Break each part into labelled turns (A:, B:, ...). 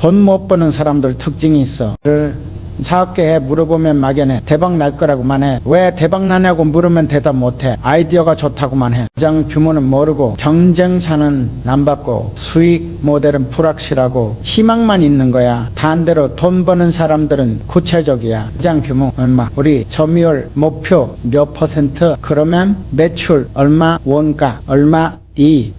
A: 돈 못 버는 사람들 특징이 있어. 사업계에 물어보면 막연해. 대박 날 거라고만 해. 왜 대박 나냐고 물으면 대답 못해. 아이디어가 좋다고만 해. 시장 규모는 모르고 경쟁사는 남받고 수익 모델은 불확실하고 희망만 있는 거야. 반대로 돈 버는 사람들은 구체적이야. 시장 규모 얼마, 우리 점유율 목표 몇 퍼센트, 그러면 매출 얼마, 원가 얼마,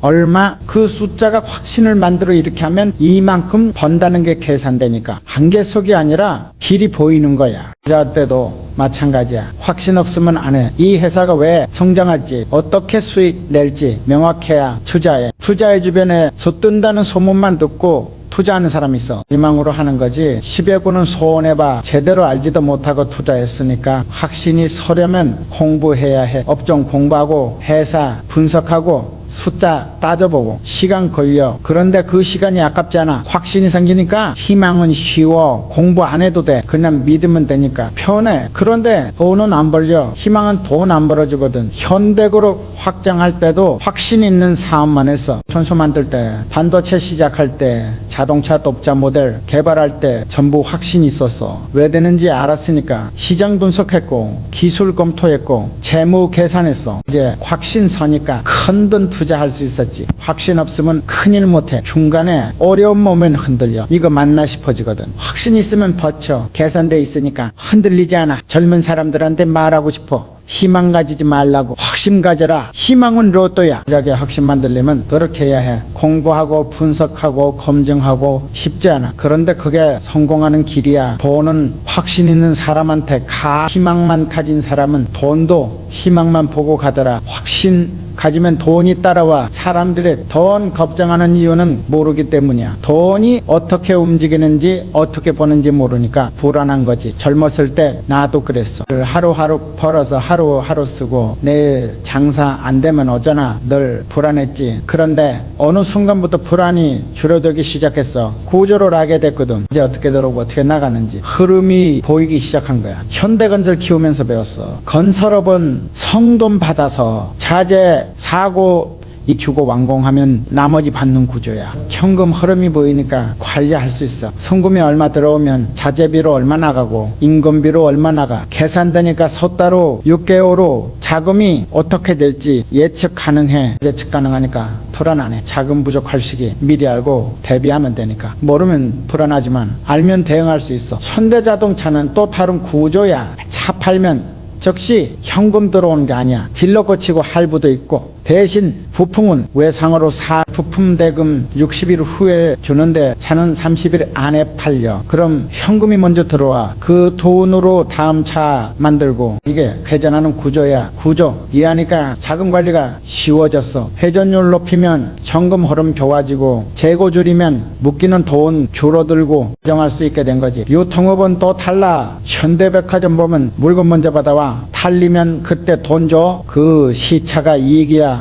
A: 얼마, 그 숫자가 확신을 만들어 이렇게 하면 이만큼 번다는 게 계산되니까 한계석이 아니라 길이 보이는 거야. 투자 때도 마찬가지야. 확신 없으면 안 해. 이 회사가 왜 성장할지, 어떻게 수익 낼지 명확해야 투자해. 투자의 주변에 솟든다는 소문만 듣고 투자하는 사람이 있어. 희망으로 하는 거지 10여 군은 손해봐 제대로 알지도 못하고 투자했으니까 확신이 서려면 공부해야 해. 업종 공부하고 회사 분석하고 숫자 따져보고 시간 걸려. 그런데 그 시간이 아깝지 않아. 확신이 생기니까 희망은 쉬워. 공부 안 해도 돼. 그냥 믿으면 되니까 편해. 그런데 돈은 안 벌려. 희망은 돈 안 벌어주거든. 현대그룹 확장할 때도 확신 있는 사업만 했어. 천소 만들 때, 반도체 시작할 때, 자동차 독자 모델 개발할 때 전부 확신이 있었어. 왜 되는지 알았으니까 시장 분석했고 기술 검토했고 재무 계산했어. 이제 확신 서니까 큰 돈 투자할 수 있었지. 확신 없으면 큰일 못해. 중간에 어려움 오면 흔들려. 이거 맞나 싶어지거든. 확신 있으면 버텨. 계산돼 있으니까 흔들리지 않아. 젊은 사람들한테 말하고 싶어. 희망 가지지 말라고. 확신 가져라. 희망은 로또야. 이렇게 확신 만들려면 그렇게 해야 해. 공부하고 분석하고 검증하고 쉽지 않아. 그런데 그게 성공하는 길이야. 돈은 확신 있는 사람한테 가. 희망만 가진 사람은 돈도 희망만 보고 가더라. 확신 가지면 돈이 따라와. 사람들이 돈 걱정하는 이유는 모르기 때문이야. 돈이 어떻게 움직이는지 어떻게 버는지 모르니까 불안한 거지. 젊었을 때 나도 그랬어. 하루하루 벌어서 하루하루 쓰고 내일 장사 안 되면 어쩌나 늘 불안했지. 그런데 어느 순간부터 불안이 줄어들기 시작했어. 구조를 알게 됐거든. 이제 어떻게 들어오고 어떻게 나가는지 흐름이 보이기 시작한 거야. 현대건설 키우면서 배웠어. 건설업은 성돈 받아서 자재 사고 주고 완공하면 나머지 받는 구조야. 현금 흐름이 보이니까 관리할 수 있어. 성금이 얼마 들어오면 자재비로 얼마 나가고 인건비로 얼마 나가 계산되니까 섣따로 6개월 후 자금이 어떻게 될지 예측 가능해. 예측 가능하니까 불안하네. 자금 부족할 시기 미리 알고 대비하면 되니까. 모르면 불안하지만 알면 대응할 수 있어. 현대자동차는 또 다른 구조야. 차 팔면 즉시 현금 들어오는 게 아니야. 딜러 고치고 할부도 있고. 대신 부품은 외상으로 부품 대금 60일 후에 주는데 차는 30일 안에 팔려. 그럼 현금이 먼저 들어와. 그 돈으로 다음 차 만들고. 이게 회전하는 구조야. 구조 이해하니까 자금 관리가 쉬워졌어. 회전율 높이면 현금 흐름 좋아지고 재고 줄이면 묶이는 돈 줄어들고 정할 수 있게 된 거지. 유통업은 또 달라. 현대백화점 보면 물건 먼저 받아와. 탈리면 그때 돈 줘. 그 시차가 이익이야.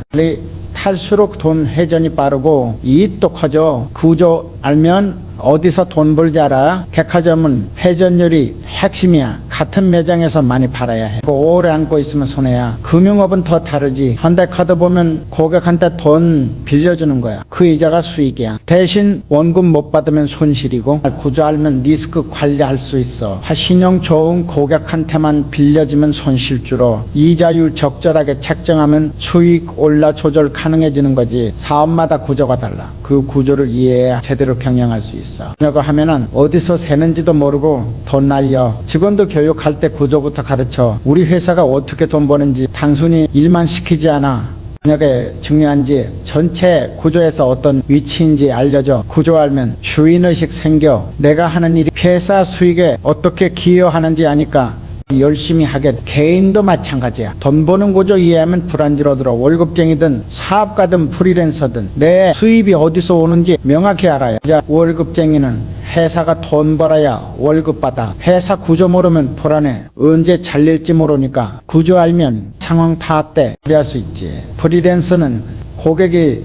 A: 탈수록 돈 회전이 빠르고 이익도 커져. 구조 알면 어디서 돈 벌지 알아? 백화점은 회전율이 핵심이야. 같은 매장에서 많이 팔아야 해. 오래 안고 있으면 손해야. 금융업은 더 다르지. 현대카드 보면 고객한테 돈 빌려주는 거야. 그 이자가 수익이야. 대신 원금 못 받으면 손실이고. 구조 알면 리스크 관리할 수 있어. 신용 좋은 고객한테만 빌려주면 손실 줄어. 이자율 적절하게 책정하면 수익 올라 조절 가능해지는 거지. 사업마다 구조가 달라. 그 구조를 이해해야 제대로 경영할 수 있어. 이거 하면은 어디서 새는지도 모르고 돈 날려. 직원도 교육할 때 구조부터 가르쳐. 우리 회사가 어떻게 돈 버는지 단순히 일만 시키지 않아. 만약에 중요한지 전체 구조에서 어떤 위치인지 알려줘. 구조 알면 주인의식 생겨. 내가 하는 일이 회사 수익에 어떻게 기여하는지 아니까 열심히 하게 돼. 개인도 마찬가지야. 돈 버는 구조 이해하면 불안 줄어들어. 월급쟁이든 사업가든 프리랜서든 내 수입이 어디서 오는지 명확히 알아야. 월급쟁이는 회사가 돈 벌어야 월급 받아. 회사 구조 모르면 불안해. 언제 잘릴지 모르니까 구조 알면 상황 파악 때 처리할 수 있지. 프리랜서는 고객이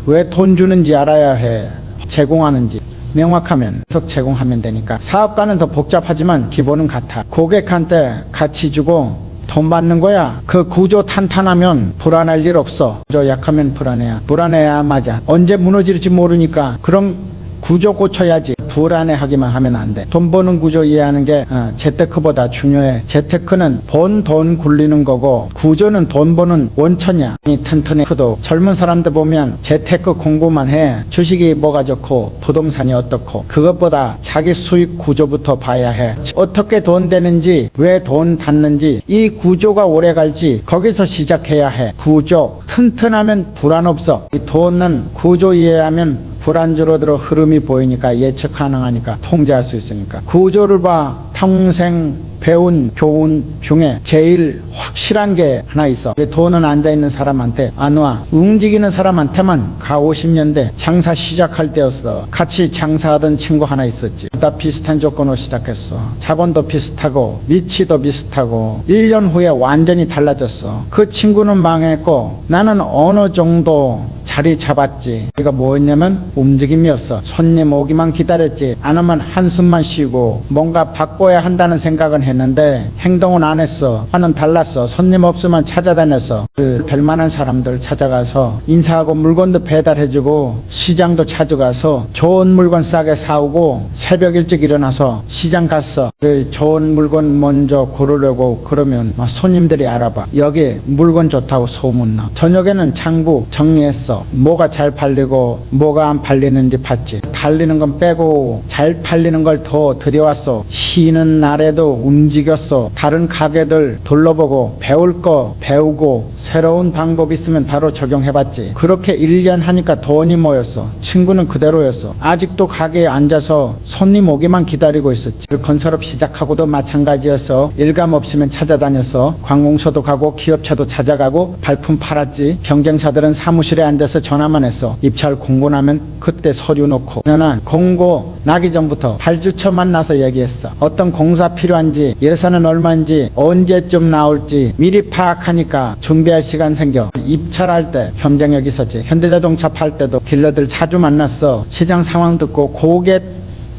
A: 왜 돈 주는지 알아야 해. 제공하는지 명확하면 계속 제공하면 되니까. 사업가는 더 복잡하지만 기본은 같아. 고객한테 가치 주고 돈 받는 거야. 그 구조 탄탄하면 불안할 일 없어. 구조 약하면 불안해야. 불안해야 맞아. 언제 무너질지 모르니까. 그럼 구조 고쳐야지. 불안해하기만 하면 안 돼. 돈 버는 구조 이해하는 게 재테크보다 중요해. 재테크는 본 돈 굴리는 거고 구조는 돈 버는 원천이야. 튼튼해. 그도 젊은 사람들 보면 재테크 공부만 해. 주식이 뭐가 좋고 부동산이 어떻고 그것보다 자기 수익 구조부터 봐야 해. 어떻게 돈 되는지 왜 돈 받는지 이 구조가 오래 갈지 거기서 시작해야 해. 구조 튼튼하면 불안 없어. 이 돈은 구조 이해하면 불안 줄어들어 흐름이 보이니까 예측 가능하니까 통제할 수 있으니까. 구조를 봐. 평생 배운 교훈 중에 제일 확실한 게 하나 있어. 돈은 앉아있는 사람한테 안 와. 움직이는 사람한테만 가. 50년대 장사 시작할 때였어. 같이 장사하던 친구 하나 있었지. 다 비슷한 조건으로 시작했어. 자본도 비슷하고 위치도 비슷하고 1년 후에 완전히 달라졌어. 그 친구는 망했고 나는 어느 정도 자리 잡았지. 이거 뭐였냐면 움직임이었어. 손님 오기만 기다렸지. 안 오면 한숨만 쉬고 뭔가 바꿔야 한다는 생각은 했는데 행동은 안 했어. 나는 달랐어. 손님 없으면 찾아다녔어. 그 별만한 사람들 찾아가서 인사하고 물건도 배달해주고 시장도 찾아가서 좋은 물건 싸게 사오고 새벽 일찍 일어나서 시장 갔어. 그 좋은 물건 먼저 고르려고 그러면 막 손님들이 알아봐. 여기 물건 좋다고 소문나. 저녁에는 장부 정리했어. 뭐가 잘 팔리고 뭐가 안 팔리는지 봤지. 팔리는 건 빼고 잘 팔리는 걸 더 들여왔어. 쉬는 날에도 움직였어. 다른 가게들 둘러보고 배울 거 배우고 새로운 방법 있으면 바로 적용해봤지. 그렇게 1년 하니까 돈이 모였어. 친구는 그대로였어. 아직도 가게에 앉아서 손님 오기만 기다리고 있었지. 건설업 시작하고도 마찬가지였어. 일감 없으면 찾아다녔어. 관공서도 가고 기업체도 찾아가고 발품 팔았지. 경쟁사들은 사무실에 앉아서 전화만 했어. 입찰 공고 나면 그때 서류 놓고. 나는 공고 나기 전부터 8주처 만나서 얘기했어. 어떤 공사 필요한지 예산은 얼마인지 언제쯤 나올지 미리 파악하니까 준비할 시간 생겨. 입찰할 때 경쟁력 있었지. 현대자동차 팔 때도 딜러들 자주 만났어. 시장 상황 듣고 고객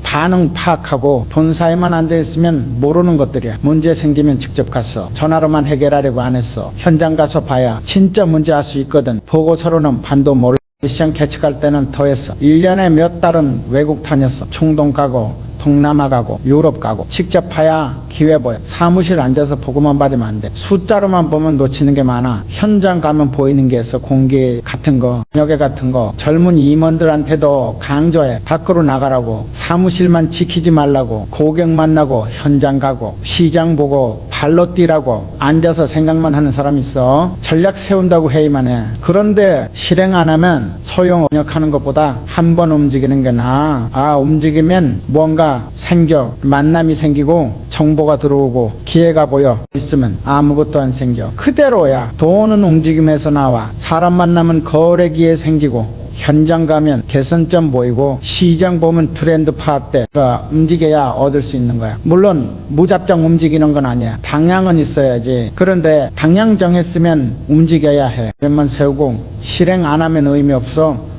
A: 반응 파악하고 본사에만 앉아있으면 모르는 것들이야. 문제 생기면 직접 갔어. 전화로만 해결하려고 안 했어. 현장 가서 봐야 진짜 문제 알 수 있거든. 보고서로는 반도 몰라. 미션 캐치할 때는 더 했어. 1년에 몇 달은 외국 다녔어. 중동 가고 동남아 가고 유럽 가고. 직접 봐야 기회 보여. 사무실 앉아서 보고만 받으면 안 돼. 숫자로만 보면 놓치는 게 많아. 현장 가면 보이는 게 있어. 공기 같은 거, 저녁에 같은 거. 젊은 임원들한테도 강조해. 밖으로 나가라고. 사무실만 지키지 말라고. 고객 만나고 현장 가고 시장 보고 발로 뛰라고. 앉아서 생각만 하는 사람 있어. 전략 세운다고 회의만 해. 그런데 실행 안 하면 소용 번역하는 것보다 한 번 움직이는 게 나아. 움직이면 뭔가 생겨. 만남이 생기고 정보가 들어오고 기회가 보여. 있으면 아무것도 안 생겨. 그대로야. 돈은 움직임에서 나와. 사람 만나면 거래 기회 생기고 현장 가면 개선점 보이고 시장 보면 트렌드 파악돼. 움직여야 얻을 수 있는 거야. 물론 무작정 움직이는 건 아니야. 방향은 있어야지. 그런데 방향 정했으면 움직여야 해. 그것만 세우고 실행 안 하면 의미 없어.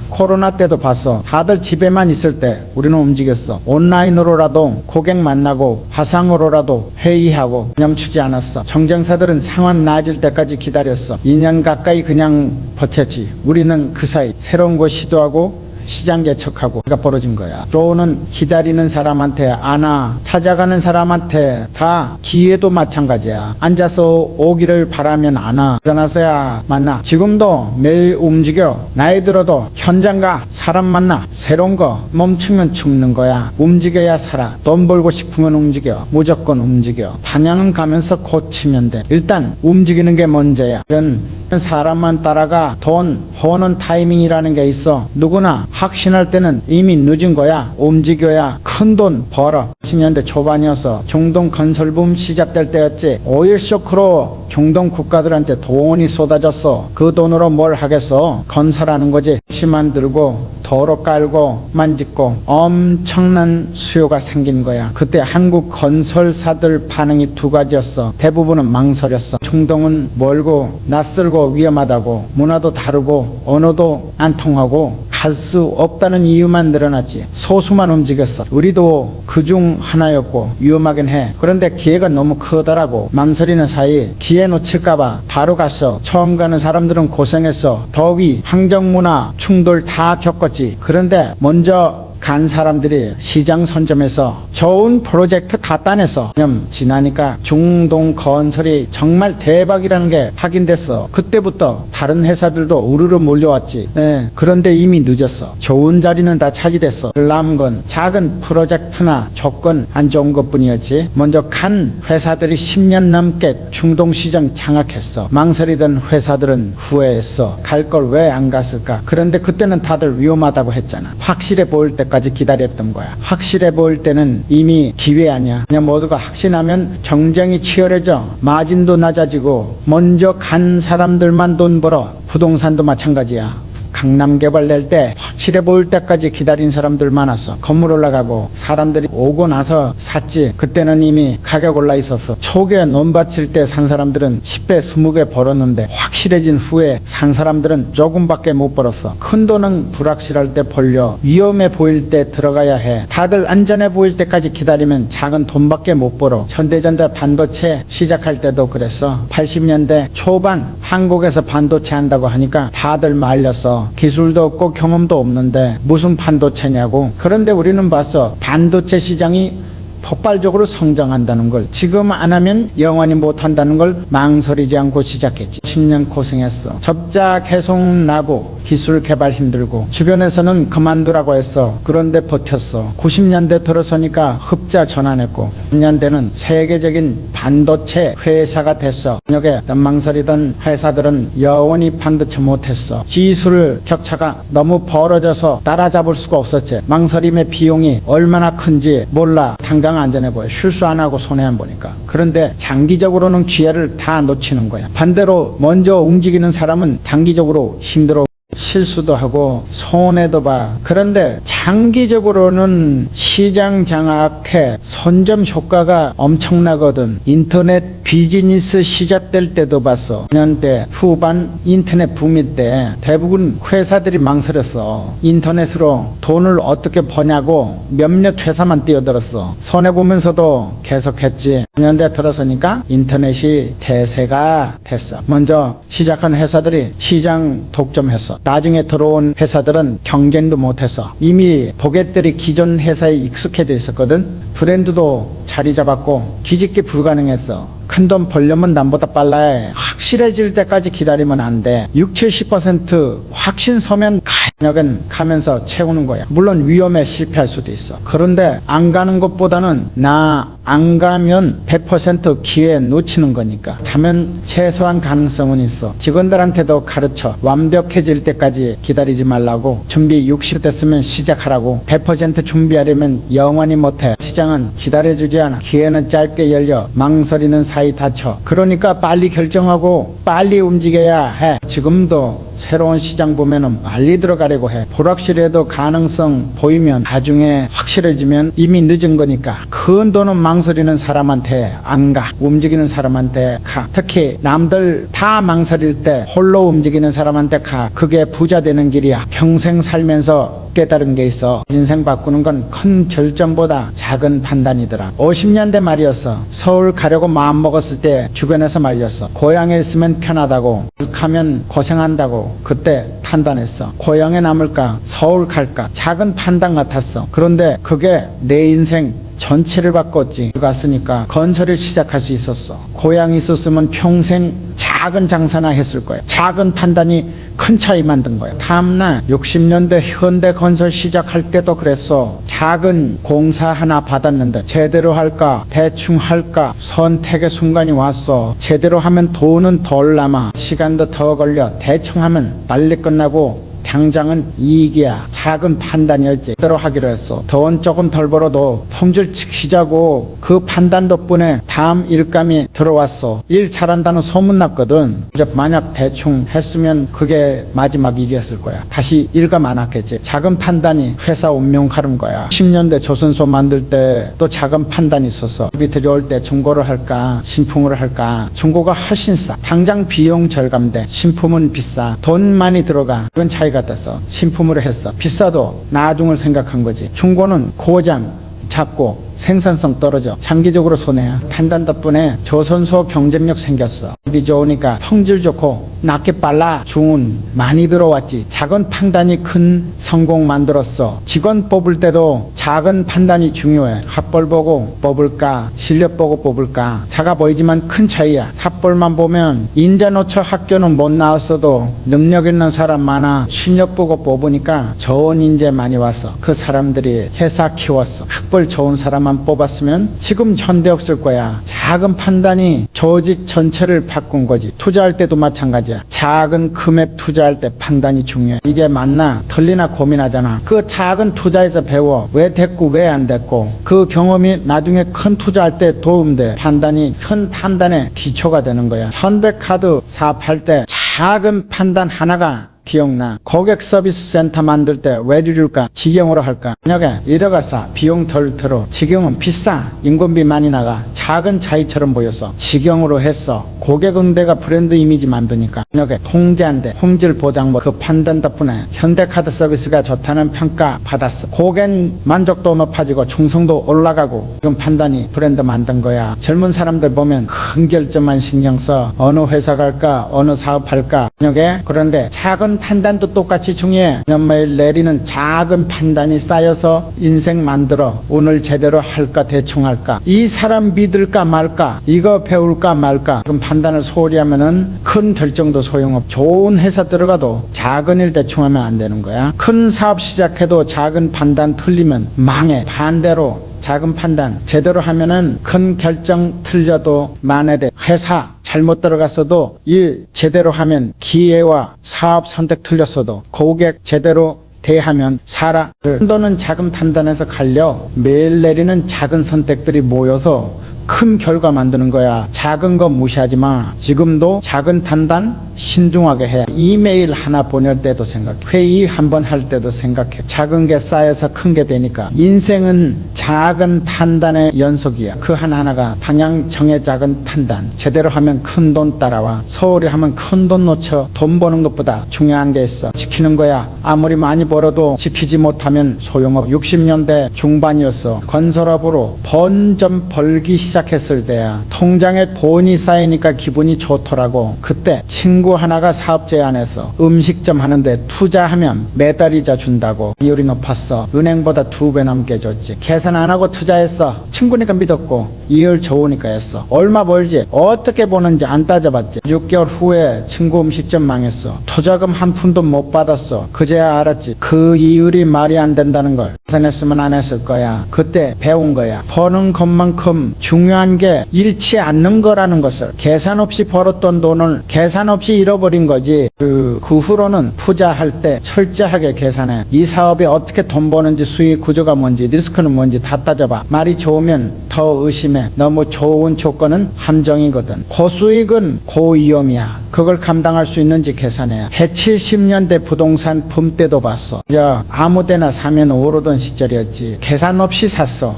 A: 코로나 때도 봤어. 다들 집에만 있을 때 우리는 움직였어. 온라인으로라도 고객 만나고 화상으로라도 회의하고 멈추지 않았어. 경쟁사들은 상황 나아질 때까지 기다렸어. 2년 가까이 그냥 버텼지. 우리는 그 사이 새로운 거 시도하고 시장 개척하고 가 벌어진 거야. 조는 기다리는 사람한테 안 와. 찾아가는 사람한테 다. 기회도 마찬가지야. 앉아서 오기를 바라면 안 와. 일어나서야 만나. 지금도 매일 움직여. 나이 들어도 현장 가. 사람 만나. 새로운 거. 멈추면 죽는 거야. 움직여야 살아. 돈 벌고 싶으면 움직여. 무조건 움직여. 방향은 가면서 고치면 돼. 일단 움직이는 게 문제야. 이런 사람만 따라가. 돈 버는 타이밍이라는 게 있어. 누구나 확신할 때는 이미 늦은 거야. 움직여야 큰 돈 벌어. 10년대 초반이어서 중동 건설붐 시작될 때였지. 오일 쇼크로 중동 국가들한테 돈이 쏟아졌어. 그 돈으로 뭘 하겠어. 건설하는 거지. 시 만들고 도로 깔고 만짓고 엄청난 수요가 생긴 거야. 그때 한국 건설사들 반응이 두 가지였어. 대부분은 망설였어. 중동은 멀고 낯설고 위험하다고. 문화도 다르고 언어도 안 통하고 갈 수 없다는 이유만 늘어났지. 소수만 움직였어. 우리도 그중 하나였고 위험하긴 해. 그런데 기회가 너무 크더라고. 망설이는 사이 기회 놓칠까봐 바로 갔어. 처음 가는 사람들은 고생했어. 더위, 환경문화, 충돌 다 겪었지. 그런데 먼저 간 사람들이 시장 선점해서 좋은 프로젝트 다 따냈어. 좀 지나니까 중동 건설이 정말 대박이라는 게 확인됐어. 그때부터 다른 회사들도 우르르 몰려왔지. 네, 그런데 이미 늦었어. 좋은 자리는 다 차지됐어. 남은 건 작은 프로젝트나 조건 안 좋은 것뿐이었지. 먼저 간 회사들이 10년 넘게 중동 시장 장악했어. 망설이던 회사들은 후회했어. 갈 걸 왜 안 갔을까? 그런데 그때는 다들 위험하다고 했잖아. 확실해 보일 때까지 기다렸던 거야. 확실해 보일 때는 이미 기회 아니야. 그냥 모두가 확신하면 경쟁이 치열해져. 마진도 낮아지고 먼저 간 사람들만 돈 벌어. 부동산도 마찬가지야. 강남 개발 낼 때 확실해 보일 때까지 기다린 사람들 많았어. 건물 올라가고 사람들이 오고 나서 샀지. 그때는 이미 가격 올라 있었어. 초기에 논밭일 때 산 사람들은 10배 20배 벌었는데 확실해진 후에 산 사람들은 조금밖에 못 벌었어. 큰 돈은 불확실할 때 벌려. 위험해 보일 때 들어가야 해. 다들 안전해 보일 때까지 기다리면 작은 돈밖에 못 벌어. 현대전자 반도체 시작할 때도 그랬어. 80년대 초반 한국에서 반도체 한다고 하니까 다들 말렸어. 기술도 없고 경험도 없는데 무슨 반도체냐고. 그런데 우리는 봤어. 반도체 시장이 폭발적으로 성장한다는 걸. 지금 안 하면 영원히 못 한다는 걸 망설이지 않고 시작했지. 10년 고생했어. 적자 계속 나고 기술 개발 힘들고 주변에서는 그만두라고 했어. 그런데 버텼어. 90년대 들어서니까 흡자 전환했고 10년대는 세계적인 반도체 회사가 됐어. 여기에 망설이던 회사들은 영원히 반도체 못했어. 기술 격차가 너무 벌어져서 따라잡을 수가 없었지. 망설임의 비용이 얼마나 큰지 몰라. 당장 안전해 보여. 실수 안 하고 손해 안 보니까. 그런데 장기적으로는 기회를 다 놓치는 거야. 반대로 먼저 움직이는 사람은 단기적으로 힘들어. 실수도 하고 손해도 봐. 그런데 장기적으로는 시장 장악해 선점 효과가 엄청나거든. 인터넷 비즈니스 시작될 때도 봤어. 2000년대 후반 인터넷 붐일 때 대부분 회사들이 망설였어. 인터넷으로 돈을 어떻게 버냐고 몇몇 회사만 뛰어들었어. 손해보면서도 계속했지. 2000년대 들어서니까 인터넷이 대세가 됐어. 먼저 시작한 회사들이 시장 독점했어. 나중에 들어온 회사들은 경쟁도 못했어. 이미 고객들이 기존 회사에 익숙해져 있었거든. 브랜드도 자리 잡았고 기짓기 불가능했어. 큰돈 벌려면 남보다 빨라야 해. 확실해질 때까지 기다리면 안 돼. 60-70% 확신 서면 가격은 가면서 채우는 거야. 물론 위험에 실패할 수도 있어. 그런데 안 가는 것보다는 나 안 가면 100% 기회 놓치는 거니까. 가면 최소한 가능성은 있어. 직원들한테도 가르쳐. 완벽해질 때까지 기다리지 말라고. 준비 60 됐으면 시작하라고. 100% 준비하려면 영원히 못해. 시장은 기다려주지 않아. 기회는 짧게 열려. 망설이는 사이 다쳐. 그러니까 빨리 결정하고 빨리 움직여야 해. 지금도 새로운 시장 보면은 빨리 들어가려고 해. 불확실해도 가능성 보이면 나중에 확실해지면 이미 늦은 거니까. 큰 돈은 망설이는 사람한테 안 가. 움직이는 사람한테 가. 특히 남들 다 망설일 때 홀로 움직이는 사람한테 가. 그게 부자 되는 길이야. 평생 살면서 깨달은 게 있어. 인생 바꾸는 건 큰 결정보다 작은 판단이더라. 50년대 말이었어. 서울 가려고 마음 먹었을 때 주변에서 말렸어. 고향에 있으면 편하다고. 가면 고생한다고. 그때 판단했어. 고향에 남을까 서울 갈까. 작은 판단 같았어. 그런데 그게 내 인생 전체를 바꿨지. 갔으니까 건설을 시작할 수 있었어. 고향에 있었으면 평생 작은 장사나 했을 거야. 작은 판단이 큰 차이 만든 거야. 다음날 60년대 현대 건설 시작할 때도 그랬어. 작은 공사 하나 받았는데 제대로 할까 대충 할까 선택의 순간이 왔어. 제대로 하면 돈은 덜 남아. 시간도 더 걸려. 대충 하면 빨리 끝나고 당장은 이익이야. 작은 판단이었지. 그대로 하기로 했어. 돈 조금 덜 벌어도 품질 지키자고. 그 판단 덕분에 다음 일감이 들어왔어. 일 잘한다는 소문났거든. 이제 만약 대충 했으면 그게 마지막 일이었을 거야. 다시 일감 안 왔겠지. 작은 판단이 회사 운명 가른 거야. 10년대 조선소 만들 때 또 작은 판단이 있었어. 집이 들여올 때 중고를 할까 신품으로 할까. 중고가 훨씬 싸. 당장 비용 절감돼. 신품은 비싸. 돈 많이 들어가. 그건 차이가 됐어. 신품으로 했어. 비싸도 나중을 생각한 거지. 중고는 고장 잡고 생산성 떨어져. 장기적으로 손해야. 판단 덕분에 조선소 경쟁력 생겼어. 비 좋으니까 품질 좋고 낫게 빨라. 주문 많이 들어왔지. 작은 판단이 큰 성공 만들었어. 직원 뽑을 때도 작은 판단이 중요해. 합벌 보고 뽑을까 실력 보고 뽑을까. 작아 보이지만 큰 차이야. 합벌만 보면 인재노처 학교는 못 나왔어도 능력 있는 사람 많아. 실력 보고 뽑으니까 좋은 인재 많이 왔어. 그 사람들이 회사 키웠어. 학벌 좋은 사람만 뽑았으면 지금 현대 없을 거야. 작은 판단이 조직 전체를 바꾼 거지. 투자할 때도 마찬가지야. 작은 금액 투자할 때 판단이 중요해. 이게 맞나 틀리나 고민하잖아. 그 작은 투자에서 배워. 왜 됐고 왜 안 됐고. 그 경험이 나중에 큰 투자할 때 도움돼. 판단이 큰 판단의 기초가 되는 거야. 현대카드 사업할 때 작은 판단 하나가 기억나. 고객 서비스 센터 만들 때 왜 줄일까? 직영으로 할까? 만약에 1억가 싸. 비용 덜 들어. 직영은 비싸. 인건비 많이 나가. 작은 차이처럼 보였어. 직영으로 했어. 고객 응대가 브랜드 이미지 만드니까. 만약에 통제 안 돼. 품질 보장 그 판단 덕분에 현대카드 서비스가 좋다는 평가 받았어. 고객 만족도 높아지고 충성도 올라가고. 지금 판단이 브랜드 만든 거야. 젊은 사람들 보면 큰 결정만 신경 써. 어느 회사 갈까? 어느 사업 할까? 만약에 그런데 작은 판단도 똑같이 중요해. 매일 내리는 작은 판단이 쌓여서 인생 만들어. 오늘 제대로 할까 대충 할까. 이 사람 믿을까 말까. 이거 배울까 말까. 그럼 판단을 소홀히 하면은 큰 결정도 소용없. 좋은 회사 들어가도 작은 일 대충 하면 안 되는 거야. 큰 사업 시작해도 작은 판단 틀리면 망해. 반대로 작은 판단 제대로 하면은 큰 결정 틀려도 만회돼. 회사 잘못 들어갔어도 일 제대로 하면 기회와 사업 선택 틀렸어도 고객 제대로 대하면 살아. 돈은 작은 판단에서 갈려. 매일 내리는 작은 선택들이 모여서 큰 결과 만드는 거야. 작은 거 무시하지 마. 지금도 작은 판단 신중하게 해. 이메일 하나 보낼 때도 생각해. 회의 한번 할 때도 생각해. 작은 게 쌓여서 큰 게 되니까. 인생은 작은 판단의 연속이야. 그 하나하나가 방향 정해. 작은 판단 제대로 하면 큰 돈 따라와. 소홀히 하면 큰 돈 놓쳐. 돈 버는 것보다 중요한 게 있어. 지키는 거야. 아무리 많이 벌어도 지키지 못하면 소용없어. 60년대 중반이었어. 건설업으로 번 벌기 시작했을 때야. 통장에 돈이 쌓이니까 기분이 좋더라고. 그때 친구 하나가 사업 제안해서 음식점 하는데 투자하면 매달 이자 준다고. 이율이 높았어. 은행보다 2배 넘게 줬지. 계산 안 하고 투자했어. 친구니까 믿었고 이율 좋으니까 했어. 얼마 벌지 어떻게 보는지 안 따져봤지. 6개월 후에 친구 음식점 망했어. 투자금 한 푼도 못 받았어. 그제야 알았지. 그 이율이 말이 안 된다는 걸. 계산했으면 안 했을 거야. 그때 배운 거야. 버는 것만큼 중요한 게 잃지 않는 거라는 것을. 계산 없이 벌었던 돈을 계산 없이 잃어버린 거지. 그 후로는 투자할 때 철저하게 계산해. 이 사업이 어떻게 돈 버는지 수익 구조가 뭔지 리스크는 뭔지 다 따져봐. 말이 좋으면 더 의심해. 너무 좋은 조건은 함정이거든. 고수익은 고위험이야. 그걸 감당할 수 있는지 계산해. 70년대 부동산 붐 때도 봤어. 아무데나 사면 오르던 시절이었지. 계산 없이 샀어.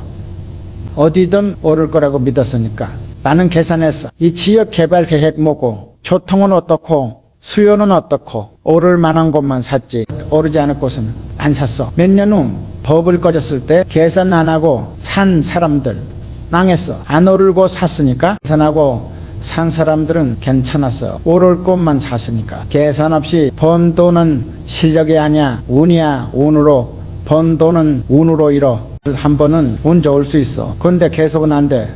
A: 어디든 오를 거라고 믿었으니까. 나는 계산했어. 이 지역 개발 계획 뭐고, 교통은 어떻고, 수요는 어떻고, 오를 만한 곳만 샀지. 오르지 않을 곳은 안 샀어. 몇 년 후 버블 꺼졌을 때 계산 안 하고 산 사람들 망했어. 안 오르고 샀으니까. 계산하고 산 사람들은 괜찮았어. 오를 곳만 샀으니까. 계산 없이 번 돈은 실력이 아니야. 운이야. 운으로. 번 돈은 운으로 잃어. 한 번은 운 좋을 수 있어. 근데 계속은 안 돼.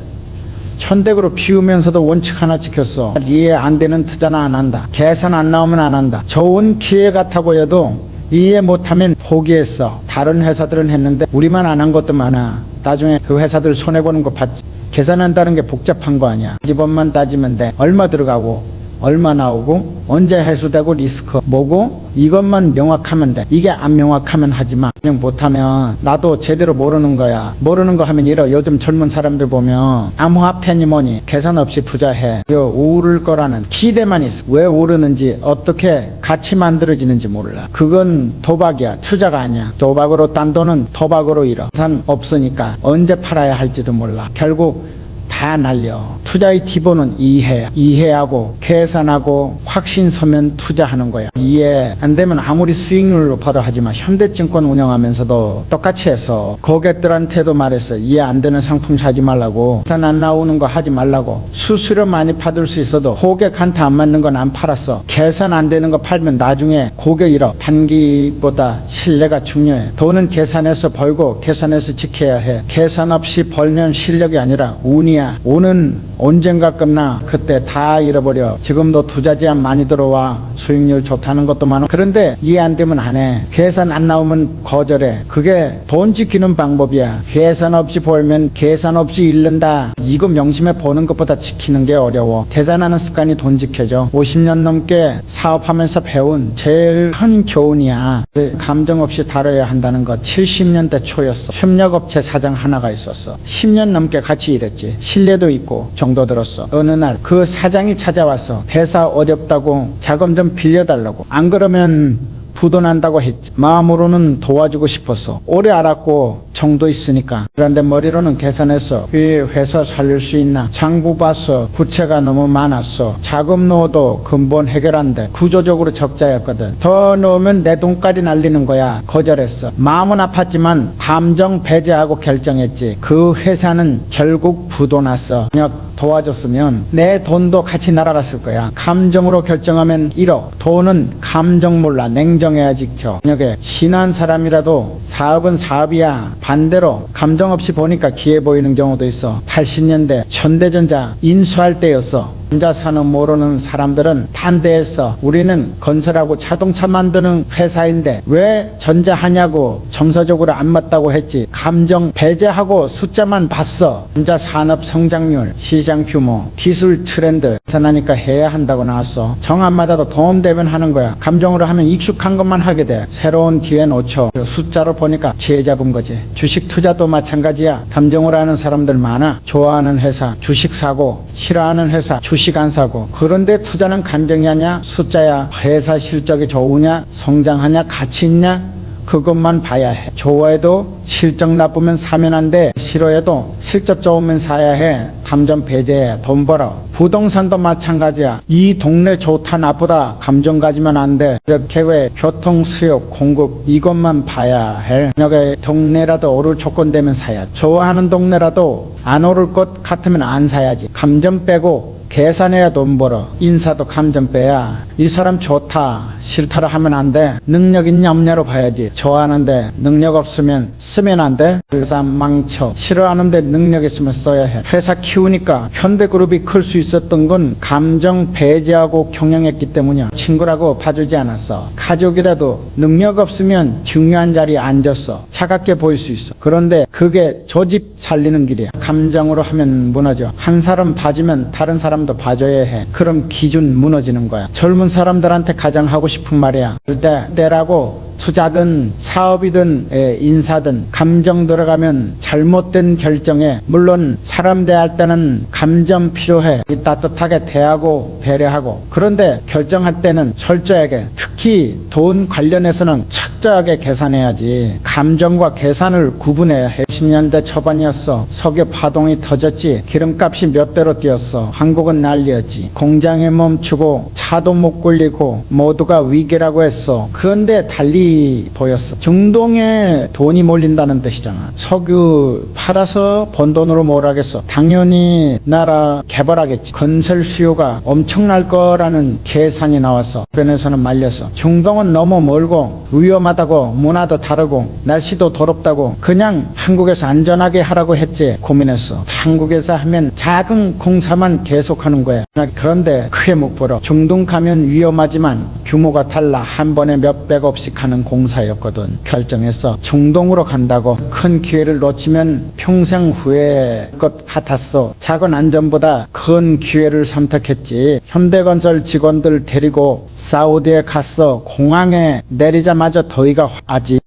A: 천대으로 피우면서도 원칙 하나 지켰어. 이해 안 되는 투자는 안 한다. 계산 안 나오면 안 한다. 좋은 기회 같아 보여도 이해 못하면 포기했어. 다른 회사들은 했는데 우리만 안 한 것도 많아. 나중에 그 회사들 손해보는 거 봤지. 계산한다는 게 복잡한 거 아니야. 기본만 따지면 돼. 얼마 들어가고 얼마 나오고 언제 회수되고 리스크 뭐고 이것만 명확하면 돼. 이게 안 명확하면 하지마. 그냥 못하면 나도 제대로 모르는 거야. 모르는 거 하면 이러. 요즘 젊은 사람들 보면 암호화폐니 뭐니 계산 없이 투자해. 오를 거라는 기대만 있어. 왜 오르는지 어떻게 가치 만들어지는지 몰라. 그건 도박이야. 투자가 아니야. 도박으로 딴 돈은 도박으로 잃어. 계산 없으니까 언제 팔아야 할지도 몰라. 결국 다 날려. 투자의 기본은 이해하고 계산하고 확신 서면 투자하는 거야. 이해 안 되면 아무리 수익률로 봐도 하지만 현대증권 운영하면서도 똑같이 했어. 고객들한테도 말했어. 이해 안 되는 상품 사지 말라고, 계산 안 나오는 거 하지 말라고. 수수료 많이 받을 수 있어도 고객한테 안 맞는 건 안 팔았어. 계산 안 되는 거 팔면 나중에 고객 잃어. 단기보다 신뢰가 중요해. 돈은 계산해서 벌고 계산해서 지켜야 해. 계산 없이 벌면 실력이 아니라 운이야. 운은 언젠가 끝나. 그때 다 잃어버려. 지금도 투자 제한 많이 들어와. 수익률 좋다는 것도 많아. 그런데 이해 안 되면 안 해. 계산 안 나오면 거절해. 그게 돈 지키는 방법이야. 계산 없이 벌면 계산 없이 잃는다. 이거 명심해. 보는 것보다 지키는 게 어려워. 계산하는 습관이 돈 지켜줘. 50년 넘게 사업하면서 배운 제일 큰 교훈이야. 감정 없이 다뤄야 한다는 것. 70년대 초였어. 협력업체 사장 하나가 있었어. 10년 넘게 같이 일했지. 신뢰도 있고 정도 들었어. 어느 날 그 사장이 찾아왔어. 회사 어렵다고 자금 좀 빌려달라고. 안 그러면 부도난다고 했지. 마음으로는 도와주고 싶었어. 오래 알았고 정도 있으니까. 그런데 머리로는 계산했어. 이 회사 살릴 수 있나. 장부 봤어. 부채가 너무 많았어. 자금 넣어도 근본 해결 안 돼. 구조적으로 적자였거든. 더 넣으면 내 돈까지 날리는 거야. 거절했어. 마음은 아팠지만 감정 배제하고 결정했지. 그 회사는 결국 부도났어. 만약 도와줬으면 내 돈도 같이 날아갔을 거야. 감정으로 결정하면 잃어. 돈은 감정 몰라. 냉정해야 지켜. 만약에 신한 사람이라도 사업은 사업이야. 반대로 감정 없이 보니까 기회 보이는 경우도 있어. 80년대 현대전자 인수할 때였어. 전자 산업 모르는 사람들은 반대했어. 우리는 건설하고 자동차 만드는 회사인데 왜 전자하냐고 정서적으로 안 맞다고 했지. 감정 배제하고 숫자만 봤어. 전자 산업 성장률, 시장 규모, 기술 트렌드 나니까 해야 한다고 나왔어. 정 안 맞아도 도움되면 하는 거야. 감정으로 하면 익숙한 것만 하게 돼. 새로운 기회 놓쳐. 숫자로 보니까 지혜 잡은 거지. 주식 투자도 마찬가지야. 감정으로 하는 사람들 많아. 좋아하는 회사 주식 사고, 싫어하는 회사 주식 안 사고. 그런데 투자는 감정이 아니야. 숫자야. 회사 실적이 좋으냐, 성장하냐, 가치 있냐, 그것만 봐야 해. 좋아해도 실적 나쁘면 사면 안 돼. 싫어해도 실적 좋으면 사야 해. 감정 배제해. 돈 벌어. 부동산도 마찬가지야. 이 동네 좋다 나쁘다 감정 가지면 안 돼. 이렇게 왜 교통 수요 공급 이것만 봐야 해. 여기 동네라도 오를 조건 되면 사야. 좋아하는 동네라도 안 오를 것 같으면 안 사야지. 감정 빼고 계산해야 돈 벌어. 인사도 감정 빼야. 이 사람 좋다 싫다라 하면 안 돼. 능력 있냐 없냐로 봐야지. 좋아하는데 능력 없으면 쓰면 안 돼. 회사 망쳐. 싫어하는데 능력 있으면 써야 해. 회사 키우니까 현대그룹이 클 수 있었던 건 감정 배제하고 경영했기 때문이야. 친구라고 봐주지 않았어. 가족이라도 능력 없으면 중요한 자리에 앉았어. 차갑게 보일 수 있어. 그런데 그게 저 집 살리는 길이야. 감정으로 하면 무너져. 한 사람 봐주면 다른 사람도 봐줘야 해. 그럼 기준 무너지는 거야. 젊은 사람들한테 가장 하고 싶은 말이야. 그때 내라고 투자든 사업이든 인사든 감정 들어가면 잘못된 결정에, 물론 사람 대할 때는 감정 필요해. 따뜻하게 대하고 배려하고. 그런데 결정할 때는 철저하게, 특히 돈 관련해서는 철저하게 계산해야지. 감정과 계산을 구분해야 해. 10년대 초반이었어. 석유 파동이 터졌지. 기름값이 몇 배로 뛰었어. 한국은 난리였지. 공장에 멈추고 차도 못 굴리고 모두가 위기라고 했어. 그런데 달리 보였어. 중동에 돈이 몰린다는 뜻이잖아. 석유 팔아서 번 돈으로 뭘 하겠어. 당연히 나라 개발하겠지. 건설 수요가 엄청날 거라는 계산이 나왔어. 주변에서는 말렸어. 중동은 너무 멀고 위험하다고, 문화도 다르고 날씨도 더럽다고 그냥 한국에서 안전하게 하라고 했지. 고민했어. 한국에서 하면 작은 공사만 계속하는 거야. 그런데 크게 못 벌어. 중동 가면 위험하지만 규모가 달라. 한 번에 몇백억씩 하는 공사였거든. 결정했어. 중동으로 간다고. 큰 기회를 놓치면 평생 후회할 것 같았어. 작은 안전보다 큰 기회를 선택했지. 현대건설 직원들 데리고 사우디에 갔어. 공항에 내리자마자 더위가 아지.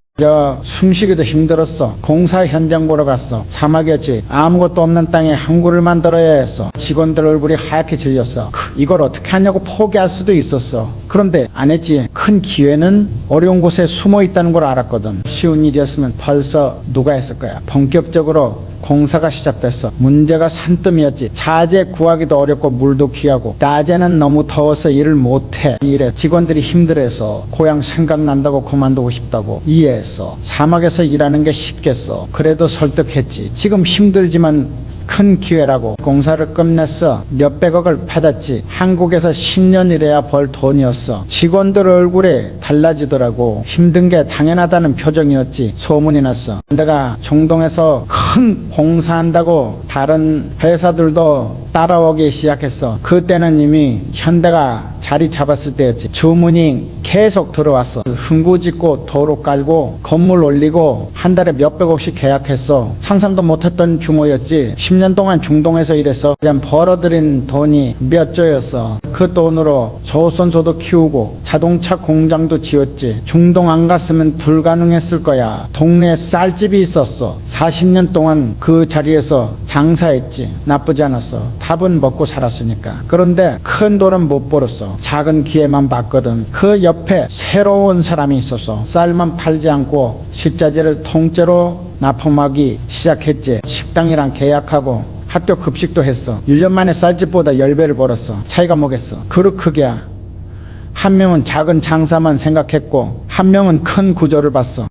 A: 숨쉬기도 힘들었어. 공사 현장 보러 갔어. 사막이었지. 아무것도 없는 땅에 항구를 만들어야 했어. 직원들 얼굴이 하얗게 질렸어. 이걸 어떻게 하냐고 포기할 수도 있었어. 그런데 안 했지. 큰 기회는 어려운 곳에 숨어 있다는 걸 알았거든. 쉬운 일이었으면 벌써 누가 했을 거야. 본격적으로 공사가 시작됐어. 문제가 산더미였지. 자재 구하기도 어렵고 물도 귀하고 낮에는 너무 더워서 일을 못해. 이래 직원들이 힘들어서 고향 생각난다고 그만두고 싶다고 이해했어. 사막에서 일하는 게 쉽겠어. 그래도 설득했지. 지금 힘들지만 큰 기회라고. 공사를 끝냈어. 몇백억을 받았지. 한국에서 10년 일해야 벌 돈이었어. 직원들 얼굴에 달라지더라고. 힘든 게 당연하다는 표정이었지. 소문이 났어. 내가 종동에서 큰 공사한다고 다른 회사들도 따라오기 시작했어. 그때는 이미 현대가 자리 잡았을 때였지. 주문이 계속 들어왔어. 흥구짓고 도로 깔고 건물 올리고 한 달에 몇백억씩 계약했어. 상상도 못했던 규모였지. 10년 동안 중동에서 일해서 그냥 벌어들인 돈이 몇 조였어. 그 돈으로 조선소도 키우고 자동차 공장도 지었지. 중동 안 갔으면 불가능했을 거야. 동네에 쌀집이 있었어. 40년 동안 그 자리에서 장사했지. 나쁘지 않았어. 밥은 먹고 살았으니까. 그런데 큰 돈은 못 벌었어. 작은 기회만 봤거든. 그 옆에 새로운 사람이 있었어. 쌀만 팔지 않고 식자재를 통째로 납품하기 시작했지. 식당이랑 계약하고 학교 급식도 했어. 1년 만에 쌀집보다 10배를 벌었어. 차이가 뭐겠어. 그릇 크기야. 한 명은 작은 장사만 생각했고 한 명은 큰 구조를 봤어.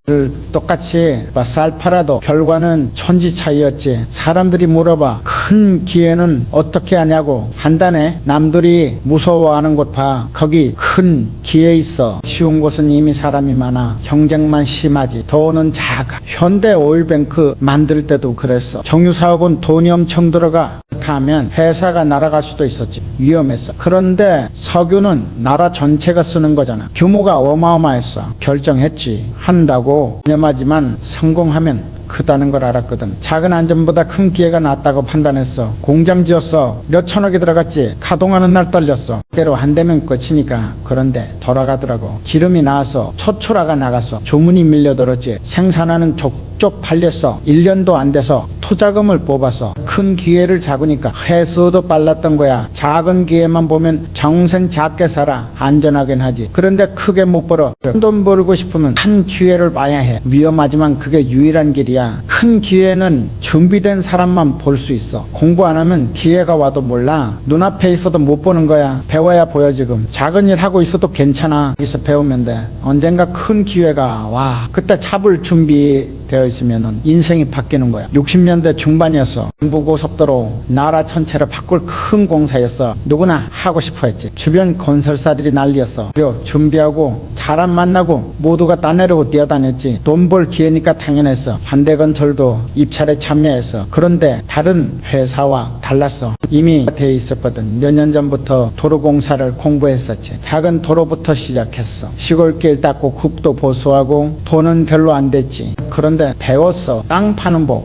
A: 똑같이 쌀 팔아도 결과는 천지 차이였지. 사람들이 물어봐. 큰 기회는 어떻게 하냐고. 간단해. 남들이 무서워하는 곳 봐. 거기 큰 기회 있어. 쉬운 곳은 이미 사람이 많아. 경쟁만 심하지. 돈은 작아. 현대 오일뱅크 만들 때도 그랬어. 정유사업은 돈이 엄청 들어가. 하면 회사가 날아갈 수도 있었지. 위험했어. 그런데 석유는 나라 전체가 쓰는 거잖아. 규모가 어마어마했어. 결정했지. 한다고. 위험하지만 성공하면 크다는 걸 알았거든. 작은 안전보다 큰 기회가 낫다고 판단했어. 공장 지었어. 몇 천억이 들어갔지. 가동하는 날 떨렸어. 때로 안 되면 끝이니까. 그런데 돌아가더라고. 기름이 나와서 초초라가 나갔어. 주문이 밀려들었지. 생산하는 쪽 팔렸어. 1년도 안 돼서 투자금을 뽑아서 큰 기회를 잡으니까 회수도 빨랐던 거야. 작은 기회만 보면 정생 작게 살아. 안전하긴 하지. 그런데 크게 못 벌어. 돈 벌고 싶으면 큰 기회를 봐야 해. 위험하지만 그게 유일한 길이야. 큰 기회는 준비된 사람만 볼 수 있어. 공부 안 하면 기회가 와도 몰라. 눈앞에 있어도 못 보는 거야. 배워야 보여. 지금 작은 일 하고 있어도 괜찮아. 여기서 배우면 돼. 언젠가 큰 기회가 와. 그때 잡을 준비되어 있으면 인생이 바뀌는 거야. 60년대 중반이었어. 경부고속도로 나라 전체를 바꿀 큰 공사였어. 누구나 하고 싶어 했지. 주변 건설사들이 난리였어. 준비하고 사람 만나고 모두가 따내려고 뛰어다녔지. 돈 벌 기회니까 당연했어. 반대건설도 입찰에 참여했어. 그런데 다른 회사와 달랐어. 이미 돼 있었거든. 몇 년 전부터 도로공사를 공부했었지. 작은 도로부터 시작했어. 시골길 닦고 굽도 보수하고 돈은 별로 안 됐지. 그런데 배웠어. 땅 파는 법,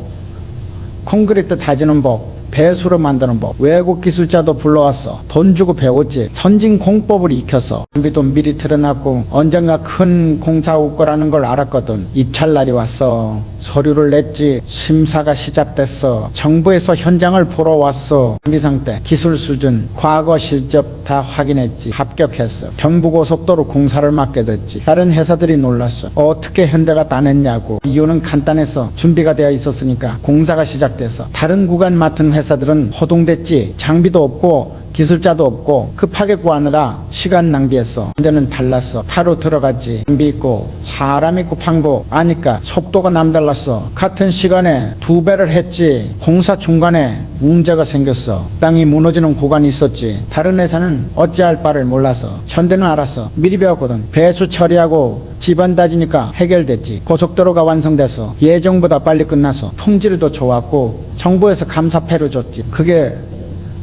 A: 콘크리트 다지는 법, 배수로 만드는 법. 외국 기술자도 불러왔어. 돈 주고 배웠지. 선진 공법을 익혔어. 준비도 미리 틀어놨고 언젠가 큰 공사 올 거라는 걸 알았거든. 입찰 날이 왔어. 서류를 냈지. 심사가 시작됐어. 정부에서 현장을 보러 왔어. 준비 상태, 기술 수준, 과거 실적 다 확인했지. 합격했어. 경부고속도로 공사를 맡게 됐지. 다른 회사들이 놀랐어. 어떻게 현대가 따냈냐고. 이유는 간단해서 준비가 되어 있었으니까. 공사가 시작돼서 다른 구간 맡은 회사들은 허둥댔지. 장비도 없고 기술자도 없고 급하게 구하느라 시간 낭비했어. 현대는 달랐어. 바로 들어갔지. 준비 있고 사람 있고 방법 아니까 속도가 남달랐어. 같은 시간에 2배를 했지. 공사 중간에 문제가 생겼어. 땅이 무너지는 구간이 있었지. 다른 회사는 어찌할 바를 몰라서. 현대는 알았어. 미리 배웠거든. 배수 처리하고 집안 다지니까 해결됐지. 고속도로가 완성돼서 예정보다 빨리 끝나서 품질도 좋았고 정부에서 감사패를 줬지. 그게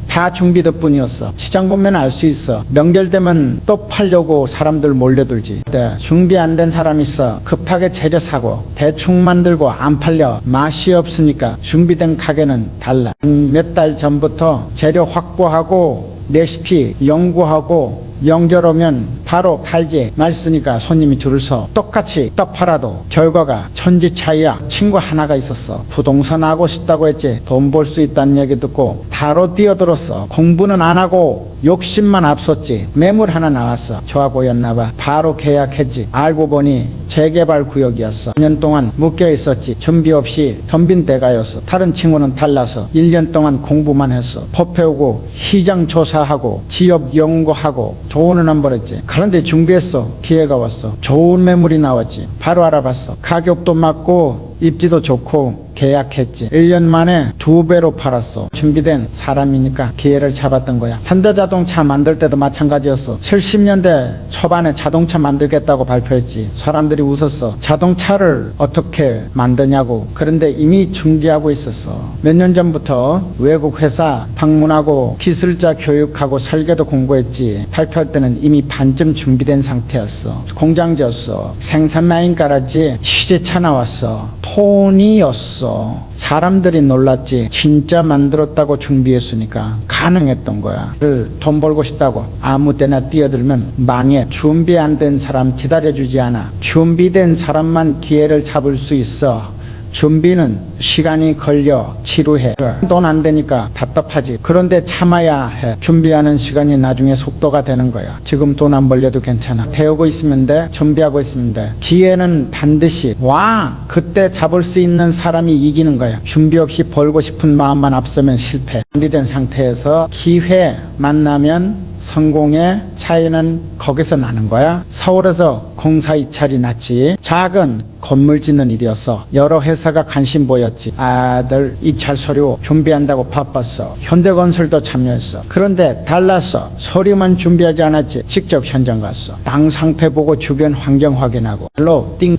A: 다 준비 덕분이었어. 시장 보면 알 수 있어. 명절 되면 또 팔려고 사람들 몰려들지. 네, 준비 안 된 사람 있어. 급하게 재료 사고 대충 만들고 안 팔려. 맛이 없으니까. 준비된 가게는 달라. 몇 달 전부터 재료 확보하고 레시피 연구하고 명절 오면 바로 팔지 말쓰니까 손님이 줄을 서. 똑같이 떡 팔아도 결과가 천지 차이야. 친구 하나가 있었어. 부동산 하고 싶다고 했지. 돈 벌 수 있다는 얘기 듣고 바로 뛰어들었어. 공부는 안 하고 욕심만 앞섰지. 매물 하나 나왔어. 좋아 보였나봐. 바로 계약했지. 알고 보니 재개발 구역이었어. 2년 동안 묶여 있었지. 준비 없이 덤빈 대가였어. 다른 친구는 달라서 1년 동안 공부만 했어. 법 배우고 시장 조사하고 지역 연구하고 돈은 안 벌었지. 그런데 준비했어. 기회가 왔어. 좋은 매물이 나왔지. 바로 알아봤어. 가격도 맞고 입지도 좋고 계약했지. 1년 만에 2배로 팔았어. 준비된 사람이니까 기회를 잡았던 거야. 현대자동차 만들 때도 마찬가지였어. 70년대 초반에 자동차 만들겠다고 발표했지. 사람들이 웃었어. 자동차를 어떻게 만드냐고. 그런데 이미 준비하고 있었어. 몇 년 전부터 외국 회사 방문하고 기술자 교육하고 설계도 공부했지. 발표할 때는 이미 반쯤 준비된 상태였어. 공장 지었어. 생산 라인 깔았지. 시제차 나왔어. 톤이었어. 사람들이 놀랐지. 진짜 만들었다고 준비했으니까 가능했던 거야. 돈 벌고 싶다고 아무 때나 뛰어들면 망해. 준비 안 된 사람 기다려주지 않아. 준비된 사람만 기회를 잡을 수 있어. 준비는 시간이 걸려 지루해. 돈 안 되니까 답답하지. 그런데 참아야 해. 준비하는 시간이 나중에 속도가 되는 거야. 지금 돈 안 벌려도 괜찮아. 배우고 있으면 돼. 준비하고 있으면 돼. 기회는 반드시 와. 그때 잡을 수 있는 사람이 이기는 거야. 준비 없이 벌고 싶은 마음만 앞서면 실패. 준비된 상태에서 기회 만나면 성공의 차이는 거기서 나는 거야. 서울에서 공사 입찰이 났지. 작은 건물 짓는 일이었어. 여러 회사가 관심 보였지. 아들 입찰 서류 준비한다고 바빴어. 현대건설도 참여했어. 그런데 달랐어. 서류만 준비하지 않았지. 직접 현장 갔어. 땅 상태 보고 주변 환경 확인하고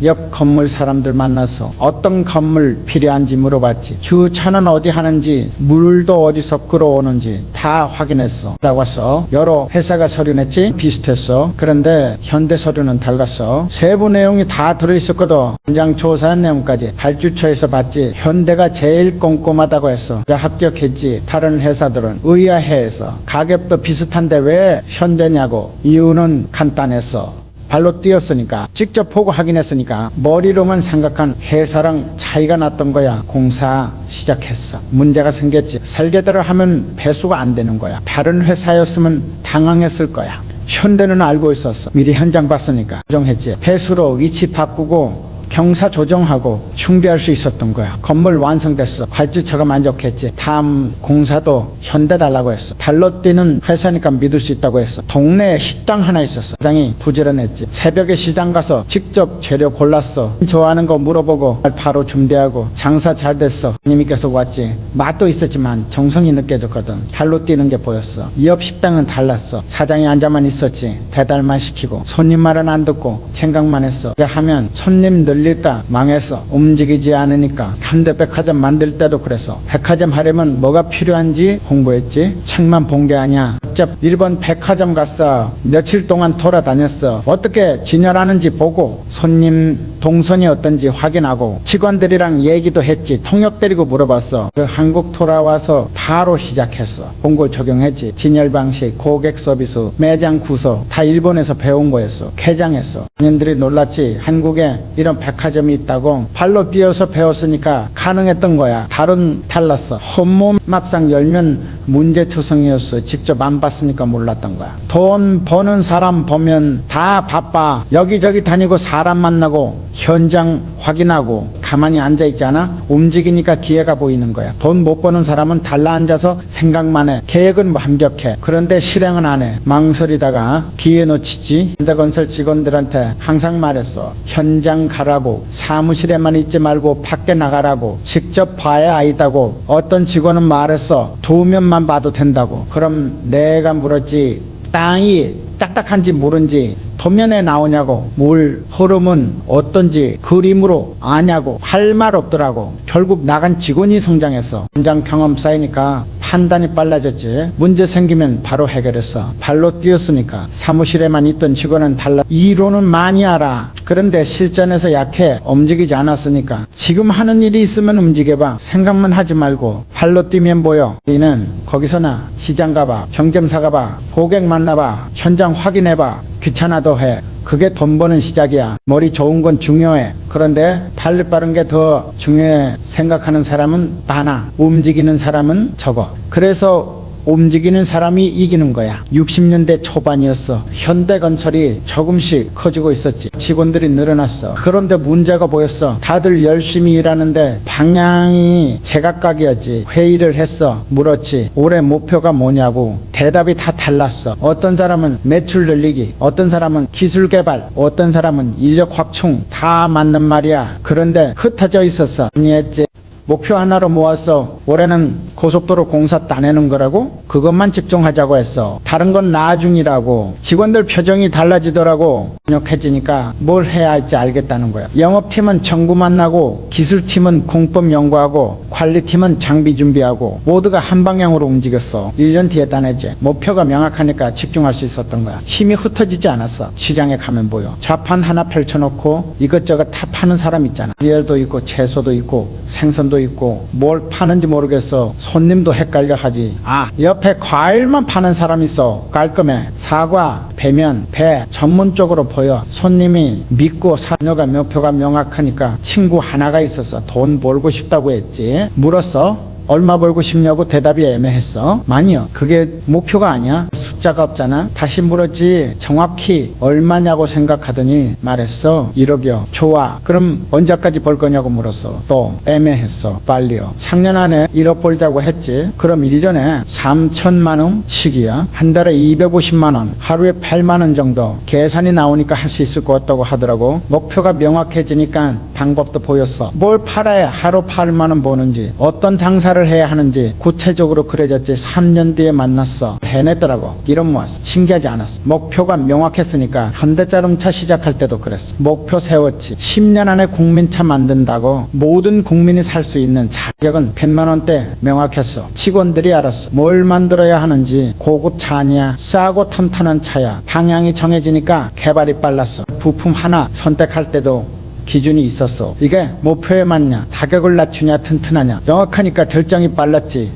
A: 옆 건물 사람들 만나서 어떤 건물 필요한지 물어봤지. 주차는 어디 하는지 물도 어디서 끌어오는지 다 확인했어. 나왔어. 여러 회사가 서류 냈지. 비슷했어. 그런데 현대 서류는 달랐어. 세부 내용이 다 들어있었거든. 현장 조사한 내용까지. 발주처에서 봤지. 현대가 제일 꼼꼼하다고 했어. 합격했지. 다른 회사들은 의아해해서 가격도 비슷한데 왜 현대냐고. 이유는 간단했어. 발로 뛰었으니까. 직접 보고 확인했으니까. 머리로만 생각한 회사랑 차이가 났던 거야. 공사 시작했어. 문제가 생겼지. 설계대로 하면 배수가 안 되는 거야. 다른 회사였으면 당황했을 거야. 현대는 알고 있었어. 미리 현장 봤으니까 조정했지. 배수로 위치 바꾸고 경사 조정하고 준비할 수 있었던 거야. 건물 완성됐어. 발주처가 만족했지. 다음 공사도 현대 달라고 했어. 발로 뛰는 회사니까 믿을 수 있다고 했어. 동네에 식당 하나 있었어. 사장이 부지런했지. 새벽에 시장 가서 직접 재료 골랐어. 좋아하는 거 물어보고 바로 준비하고 장사 잘 됐어. 님이 계속 왔지. 맛도 있었지만 정성이 느껴졌거든. 발로 뛰는 게 보였어. 옆 식당은 달랐어. 사장이 앉아만 있었지. 배달만 시키고 손님 말은 안 듣고 생각만 했어. 하면 손님 늘릴까 망했어. 움직이지 않으니까. 현대백화점 만들 때도 그랬어. 백화점 하려면 뭐가 필요한지 공부했지. 책만 본 게 아니야. 직접 일본 백화점 갔어. 며칠 동안 돌아다녔어. 어떻게 진열하는지 보고 손님 동선이 어떤지 확인하고 직원들이랑 얘기도 했지. 통역 데리고 물어봤어. 한국 돌아와서 바로 시작했어. 본고 적용했지. 진열 방식, 고객 서비스, 매장 구조 다 일본에서 배운 거였어. 개장했어. 년들이 놀랐지. 한국에 이런 백화점이 있다고. 발로 뛰어서 배웠으니까 가능했던 거야. 다른 달랐어. 홈몸 막상 열면 문제투성이었어. 직접 안 봤으니까 몰랐던 거야. 돈 버는 사람 보면 다 바빠. 여기저기 다니고 사람 만나고 현장 확인하고 가만히 앉아있잖아. 움직이니까 기회가 보이는 거야. 돈 못 버는 사람은 달라 앉아서 생각만 해. 계획은 완벽해. 그런데 실행은 안 해. 망설이다가 기회 놓치지. 현대건설 직원들한테 항상 말했어. 현장 가라고. 사무실에만 있지 말고 밖에 나가라고. 직접 봐야 아이다고. 어떤 직원은 말했어. 도면만 봐도 된다고. 그럼 내가 물었지. 땅이 딱딱한지 모른지 도면에 나오냐고. 물 흐름은 어떤지 그림으로 아냐고. 할 말 없더라고. 결국 나간 직원이 성장했어. 현장 경험 쌓이니까 판단이 빨라졌지. 문제 생기면 바로 해결했어. 발로 뛰었으니까. 사무실에만 있던 직원은 달라. 이론은 많이 알아. 그런데 실전에서 약해. 움직이지 않았으니까. 지금 하는 일이 있으면 움직여봐. 생각만 하지 말고 발로 뛰면 보여. 이는 거기서나 시장 가봐, 정점사 가봐, 고객 만나봐, 현장 확인해봐. 귀찮아도 해. 그게 돈 버는 시작이야. 머리 좋은 건 중요해. 그런데 발리 빠른 게 더 중요해 생각하는 사람은 많아. 움직이는 사람은 적어. 그래서 움직이는 사람이 이기는 거야. 60년대 초반이었어. 현대건설이 조금씩 커지고 있었지. 직원들이 늘어났어. 그런데 문제가 보였어. 다들 열심히 일하는데 방향이 제각각이었지. 회의를 했어. 물었지. 올해 목표가 뭐냐고. 대답이 다 달랐어. 어떤 사람은 매출 늘리기, 어떤 사람은 기술 개발, 어떤 사람은 인력 확충. 다 맞는 말이야. 그런데 흩어져 있었어. 아니했지. 목표 하나로 모았어. 올해는 고속도로 공사 따내는 거라고? 그것만 집중하자고 했어. 다른 건 나중이라고. 직원들 표정이 달라지더라고. 능력해지니까 뭘 해야 할지 알겠다는 거야. 영업팀은 정부 만나고, 기술팀은 공법 연구하고, 관리팀은 장비 준비하고, 모두가 한 방향으로 움직였어. 1년 뒤에 따내지. 목표가 명확하니까 집중할 수 있었던 거야. 힘이 흩어지지 않았어. 시장에 가면 보여. 좌판 하나 펼쳐놓고 이것저것 다 파는 사람 있잖아. 리얼도 있고 채소도 있고 생선도 있고 뭘 파는지 모르겠어. 손님도 헷갈려 하지. 아, 옆에 과일만 파는 사람 있어. 깔끔해. 사과, 배면, 배 전문적으로 보여. 손님이 믿고 사녀가 목표가 명확하니까. 친구 하나가 있었어. 돈 벌고 싶다고 했지. 물었어. 얼마 벌고 싶냐고. 대답이 애매했어. 많이요. 그게 목표가 아니야. 숫자가 없잖아. 다시 물었지. 정확히 얼마냐고 생각하더니 말했어. 1억이요. 좋아. 그럼 언제까지 벌 거냐고 물었어. 또 애매했어. 빨리요. 작년 안에 1억 벌자고 했지. 그럼 1년에 3천만 원씩이야. 한 달에 250만 원, 하루에 8만 원 정도 계산이 나오니까 할 수 있을 것 같다고 하더라고. 목표가 명확해지니까 방법도 보였어. 뭘 팔아야 하루 8만 원 버는지, 어떤 장사를 해야 하는지 구체적으로 그려졌지. 3년 뒤에 만났어. 해냈더라고. 이런 모았어. 신기하지 않았어. 목표가 명확했으니까. 현대자동차 시작할 때도 그랬어. 목표 세웠지. 10년 안에 국민차 만든다고. 모든 국민이 살 수 있는 자격은 100만 원대 명확했어. 직원들이 알았어. 뭘 만들어야 하는지. 고급차 아니야. 싸고 튼튼한 차야. 방향이 정해지니까 개발이 빨랐어. 부품 하나 선택할 때도 기준이 있었어. 이게 목표에 맞냐, 가격을 낮추냐, 튼튼하냐. 명확하니까 결정이 빨랐지.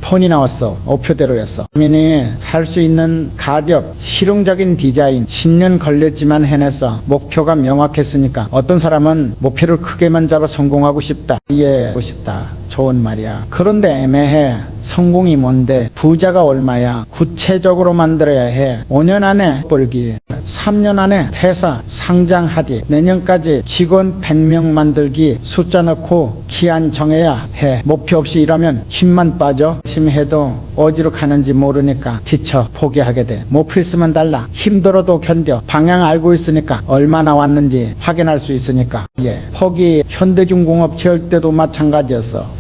A: 폰이 나왔어. 목표대로였어. 국민이 살 수 있는 가격, 실용적인 디자인. 10년 걸렸지만 해냈어. 목표가 명확했으니까. 어떤 사람은 목표를 크게만 잡아 성공하고 싶다. 이해하고 싶다. 좋은 말이야. 그런데 애매해. 성공이 뭔데? 부자가 얼마야? 구체적으로 만들어야 해. 5년 안에 벌기, 3년 안에 회사 상장하기, 내년까지 직원 100명 만들기. 숫자 넣고 기한 정해야 해. 목표 없이 일하면 힘만 빠져. 열심히 해도 어디로 가는지 모르니까 지쳐 포기하게 돼. 목표 있으면 달라. 힘들어도 견뎌. 방향 알고 있으니까. 얼마나 왔는지 확인할 수 있으니까. 포기. 현대중공업 지을 때도 마찬가지였어.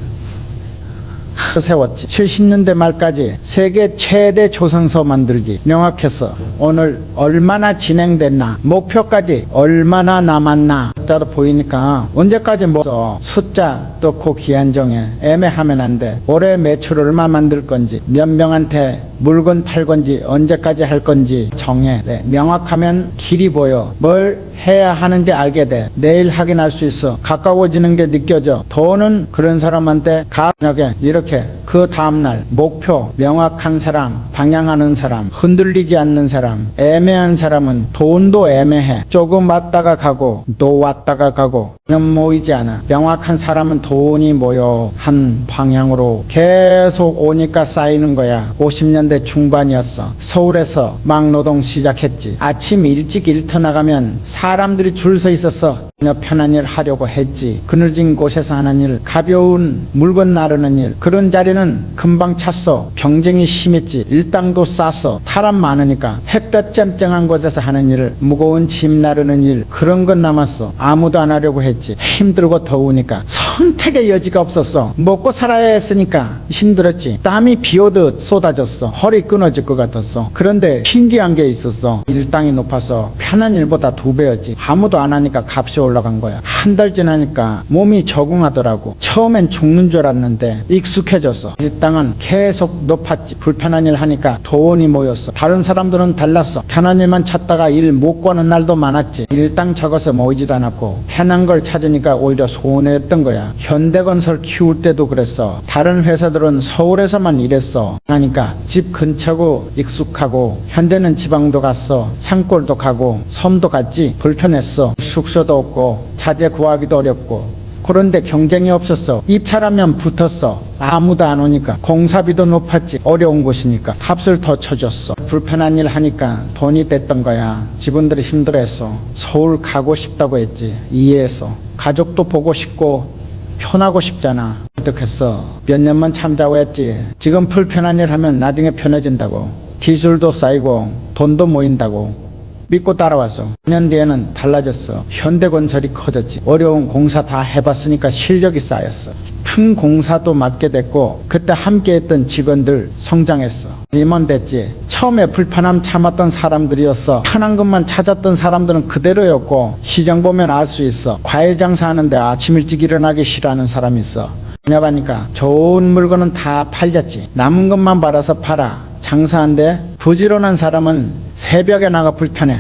A: 세웠지. 70년대 말까지 세계 최대 조선소 만들기. 명확했어. 오늘 얼마나 진행됐나, 목표까지 얼마나 남았나 숫자로 보이니까 언제까지 뭐 숫자 넣고 기한 정해. 애매하면 안 돼. 올해 매출 얼마 만들 건지, 몇 명한테 물건 팔 건지, 언제까지 할 건지 정해. 네. 명확하면 길이 보여. 뭘 해야 하는지 알게 돼. 내일 확인할 수 있어. 가까워지는 게 느껴져. 돈은 그런 사람한테 강하게. 이렇게 그 다음날 목표 명확한 사람, 방향하는 사람, 흔들리지 않는 사람. 애매한 사람은 돈도 애매해. 조금 왔다가 가고 또 왔다가 가고 모이지 않아. 명확한 사람은 돈이 모여 한 방향으로 계속 오니까 쌓이는 거야. 50년대 중반이었어. 서울에서 막노동 시작했지. 아침 일찍 일터 나가면 사람들이 줄 서 있었어. 편한 일 하려고 했지. 그늘진 곳에서 하는 일, 가벼운 물건 나르는 일. 그런 자리는 금방 찼어. 경쟁이 심했지. 일당도 쌌어. 사람 많으니까. 햇볕 쨍쨍한 곳에서 하는 일을, 무거운 짐 나르는 일, 그런 건 남았어. 아무도 안 하려고 했지. 힘들고 더우니까 선택의 여지가 없었어. 먹고 살아야 했으니까 힘들었지. 땀이 비오듯 쏟아졌어. 허리 끊어질 것 같았어. 그런데 신기한 게 있었어. 일당이 높아서 편한 일보다 2배였지. 아무도 안 하니까 값이 올라간 거야. 한 달 지나니까 몸이 적응하더라고. 처음엔 죽는 줄 알았는데 익숙해졌어. 일당은 계속 높았지. 불편한 일 하니까 돈이 모였어. 다른 사람들은 달랐어. 편한 일만 찾다가 일 못 구하는 날도 많았지. 일당 적어서 모이지도 않았고 편한 걸 찾으니까 오히려 손해였던 거야. 현대건설 키울 때도 그랬어. 다른 회사들은 서울에서만 일했어. 하니까 집 근처고 익숙하고, 현대는 지방도 갔어. 산골도 가고 섬도 갔지. 불편했어. 숙소도 없고 자재 구하기도 어렵고. 그런데 경쟁이 없었어. 입찰하면 붙었어. 아무도 안 오니까. 공사비도 높았지. 어려운 곳이니까 값을 더 쳐줬어. 불편한 일 하니까 돈이 됐던 거야. 직원들이 힘들어했어. 서울 가고 싶다고 했지. 이해했어. 가족도 보고 싶고 편하고 싶잖아. 어떡했어. 몇 년만 참자고 했지. 지금 불편한 일 하면 나중에 편해진다고. 기술도 쌓이고 돈도 모인다고 믿고 따라왔어. 2년 뒤에는 달라졌어. 현대건설이 커졌지. 어려운 공사 다 해봤으니까 실력이 쌓였어. 큰 공사도 맡게 됐고 그때 함께했던 직원들 성장했어. 임원 됐지. 처음에 불편함 참았던 사람들이었어. 편한 것만 찾았던 사람들은 그대로였고, 시장 보면 알 수 있어. 과일 장사하는데 아침 일찍 일어나기 싫어하는 사람이 있어. 왜냐하니까 좋은 물건은 다 팔렸지. 남은 것만 받아서 팔아. 장사한데 부지런한 사람은 새벽에 나가 불편해.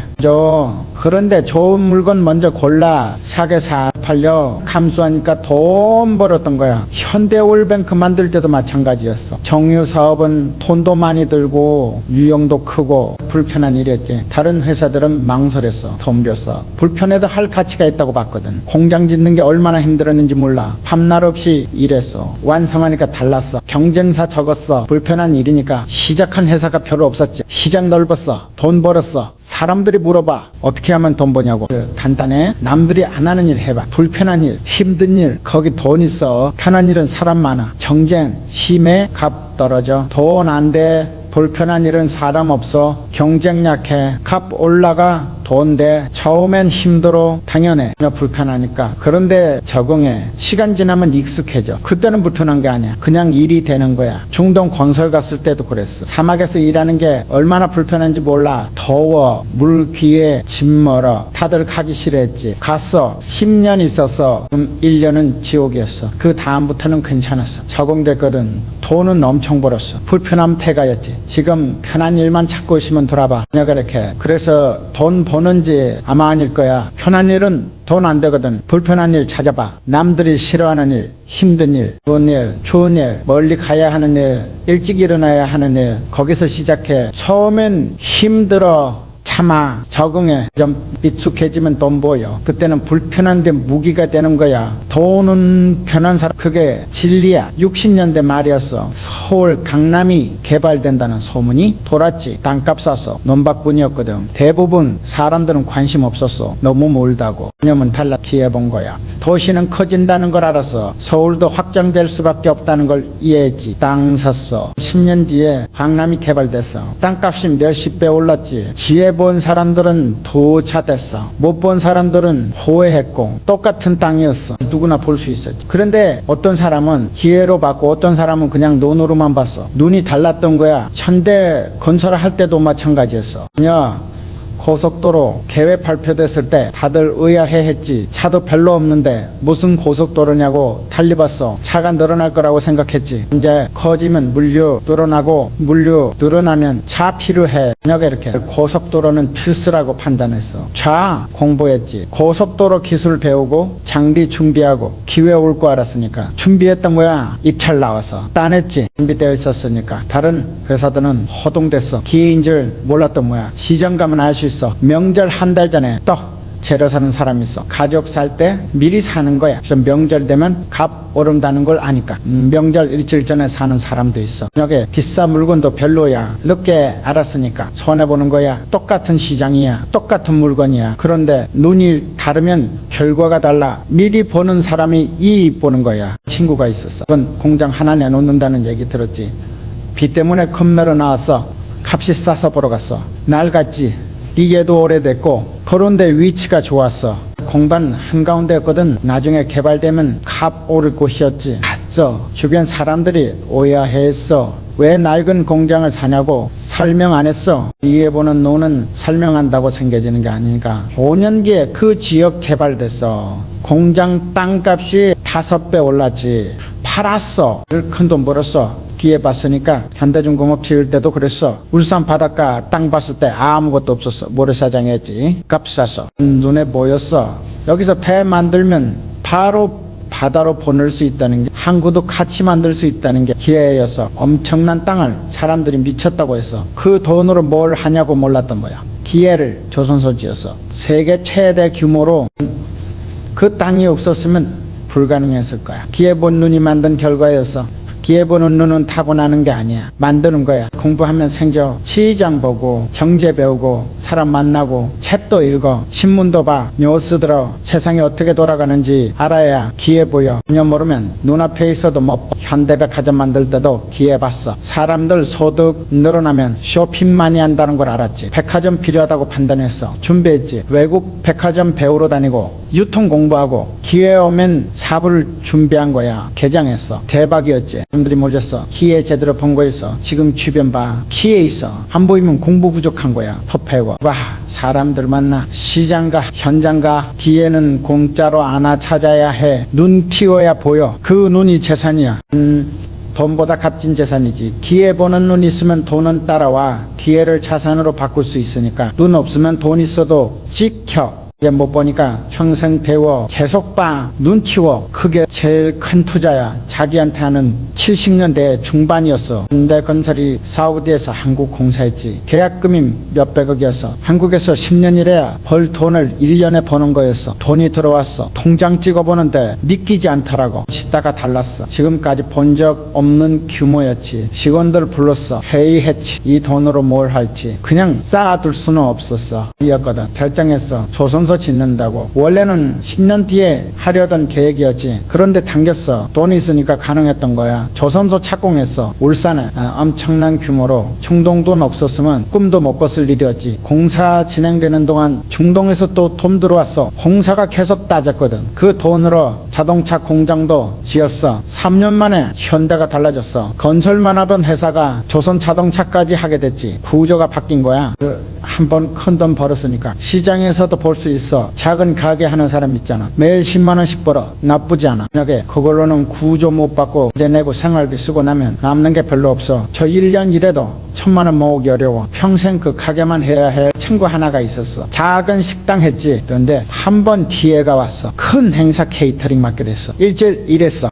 A: 그런데 좋은 물건 먼저 골라 싸게 사 팔려 감수하니까 돈 벌었던 거야. 현대올뱅크 만들 때도 마찬가지였어. 정유사업은 돈도 많이 들고 유형도 크고 불편한 일이었지. 다른 회사들은 망설였어. 덤볐어. 불편해도 할 가치가 있다고 봤거든. 공장 짓는 게 얼마나 힘들었는지 몰라. 밤낮 없이 일했어. 완성하니까 달랐어. 경쟁사 적었어. 불편한 일이니까. 시작한 회사가 별로 없었지. 시장 넓었어. 돈 벌었어. 사람들이 물어봐. 어떻게 하면 돈 버냐고. 간단해. 남들이 안 하는 일 해봐. 불편한 일, 힘든 일, 거기 돈 있어. 편한 일은 사람 많아. 경쟁 심해. 값 떨어져. 돈 안 돼. 불편한 일은 사람 없어. 경쟁 약해. 값 올라가. 돈 돼. 처음엔 힘들어. 당연해. 불편하니까. 그런데 적응해. 시간 지나면 익숙해져. 그때는 불편한 게 아니야. 그냥 일이 되는 거야. 중동 건설 갔을 때도 그랬어. 사막에서 일하는 게 얼마나 불편한지 몰라. 더워. 물 귀해. 집 멀어. 다들 가기 싫어했지. 갔어. 10년 있었어. 1년은 지옥이었어. 그 다음부터는 괜찮았어. 적응됐거든. 돈은 엄청 벌었어. 불편함 태가였지. 지금 편한 일만 찾고 있으면 돌아봐. 내가 이렇게. 그래서 돈 버는지 아마 아닐 거야. 편한 일은 돈 안 되거든. 불편한 일 찾아봐. 남들이 싫어하는 일, 힘든 일, 좋은 일, 멀리 가야 하는 일, 일찍 일어나야 하는 일, 거기서 시작해. 처음엔 힘들어. 참아. 적응해. 좀 익숙해지면 돈 보여. 그때는 불편한데 무기가 되는 거야. 돈은 편한 사람. 그게 진리야. 60년대 말이었어. 서울 강남이 개발된다는 소문이 돌았지. 땅값 싸서 논밭뿐이었거든. 대부분 사람들은 관심 없었어. 너무 멀다고. 왜냐면 달라 기회본 거야. 도시는 커진다는 걸 알았어. 서울도 확장될 수밖에 없다는 걸 이해했지. 땅 샀어. 10년 뒤에 강남이 개발됐어. 땅값이 몇십 배 올랐지. 기회 본 사람들은 도차됐어. 못 본 사람들은 호해했고 똑같은 땅이었어. 누구나 볼 수 있었지. 그런데 어떤 사람은 기회로 봤고 어떤 사람은 그냥 눈으로만 봤어. 눈이 달랐던 거야. 현대 건설할 때도 마찬가지였어. 고속도로 계획 발표됐을 때 다들 의아해했지. 차도 별로 없는데 무슨 고속도로냐고 달리봤어. 차가 늘어날 거라고 생각했지. 이제 커지면 물류 늘어나고 물류 늘어나면 차 필요해. 이렇게 고속도로는 필수라고 판단했어. 차 공부했지. 고속도로 기술 배우고 장비 준비하고 기회 올 거 알았으니까 준비했던 거야. 입찰 나와서 따냈지. 준비되어 있었으니까. 다른 회사들은 허둥댔어. 기회인 줄 몰랐던 거야. 시장 가면 알 수 있어. 명절 한 달 전에 떡 재료 사는 사람이 있어. 가족 살 때 미리 사는 거야. 그래서 명절 되면 값 오른다는 걸 아니까. 명절 일주일 전에 사는 사람도 있어. 여기 비싼 물건도 별로야. 늦게 알았으니까 손해보는 거야. 똑같은 시장이야. 똑같은 물건이야. 그런데 눈이 다르면 결과가 달라. 미리 보는 사람이 이익 보는 거야. 친구가 있었어. 그건 공장 하나 내놓는다는 얘기 들었지. 비 때문에 겁나러 나왔어. 값이 싸서 보러 갔어. 낡았지. 기계도 오래됐고 그런데 위치가 좋았어. 공간 한가운데였거든. 나중에 개발되면 값 오를 곳이었지. 갔어. 주변 사람들이 오해했어. 왜 낡은 공장을 사냐고 설명 안 했어. 기회보는 눈은 설명한다고 생겨지는 게 아니니까 5년기에 그 지역 개발됐어. 공장 땅값이 5배 올랐지. 팔았어. 큰 돈 벌었어. 기회 봤으니까 현대중공업 지을 때도 그랬어. 울산 바닷가 땅 봤을 때 아무것도 없었어. 모래사장 했지. 값 쌌어. 눈에 보였어. 여기서 배 만들면 바로 바다로 보낼 수 있다는 게, 항구도 같이 만들 수 있다는 게 기회였어. 엄청난 땅을 사람들이 미쳤다고 했어. 그 돈으로 뭘 하냐고 몰랐던 거야. 기회를 조선소 지었어. 세계 최대 규모로. 그 땅이 없었으면 불가능했을 거야. 기회본 눈이 만든 결과였어. 기회 보는 눈은 타고나는 게 아니야. 만드는 거야. 공부하면 생겨. 시장 보고 경제 배우고 사람 만나고 책도 읽어. 신문도 봐. 뉴스 들어. 세상이 어떻게 돌아가는지 알아야 기회 보여. 전혀 모르면 눈앞에 있어도 못 봐. 현대백화점 만들 때도 기회 봤어. 사람들 소득 늘어나면 쇼핑 많이 한다는 걸 알았지. 백화점 필요하다고 판단했어. 준비했지. 외국 백화점 배우러 다니고 유통 공부하고 기회 오면 사업을 준비한 거야. 개장했어. 대박이었지. 사람들이 모였어. 기회 제대로 본 거였어. 지금 주변 봐. 기회 있어. 안 보이면 공부 부족한 거야. 더 배워. 와, 사람들 만나. 시장 가, 현장 가. 기회는 공짜로 하나 찾아야 해. 눈 띄워야 보여. 그 눈이 재산이야. 돈보다 값진 재산이지. 기회 보는 눈 있으면 돈은 따라와. 기회를 자산으로 바꿀 수 있으니까. 눈 없으면 돈 있어도 찍혀. 이제 못 보니까 평생 배워. 계속 봐. 눈 키워. 그게 제일 큰 투자야. 자기한테 하는 70년대 중반이었어. 현대건설이 사우디에서 한국 공사했지. 계약금이 몇백억이었어. 한국에서 10년 일해야 벌 돈을 1년에 버는 거였어. 돈이 들어왔어. 통장 찍어보는데 믿기지 않더라고. 시다가 달랐어. 지금까지 본 적 없는 규모였지. 직원들 불렀어. 회의했지. 이 돈으로 뭘 할지. 그냥 쌓아둘 수는 없었어. 이었거든. 결정했어. 조선소 짓는다고. 원래는 10년 뒤에 하려던 계획이었지. 그런데 당겼어. 돈이 있으니까 가능했던 거야. 조선소 착공했어. 울산에 엄청난 규모로. 충동돈 없었으면 꿈도 못 꿨을 일이었지. 공사 진행되는 동안 중동에서 또 돈 들어왔어. 공사가 계속 따졌거든. 그 돈으로 자동차 공장도 지었어. 3년 만에 현대가 달라졌어. 건설만 하던 회사가 조선 자동차까지 하게 됐지. 구조가 바뀐 거야. 한 번 큰 돈 벌었으니까 시장에서도 볼 수 있어. 작은 가게 하는 사람 있잖아. 매일 10만 원씩 벌어. 나쁘지 않아. 만약에 그걸로는 구조 못 받고 이제 내고 생활비 쓰고 나면 남는 게 별로 없어. 저 1년 일해도 1,000만 원 모으기 어려워. 평생 그 가게만 해야 해. 친구 하나가 있었어. 작은 식당 했지. 그런데 한 번 기회가 왔어. 큰 행사 케이터링 맡게 됐어. 일주일 일했어.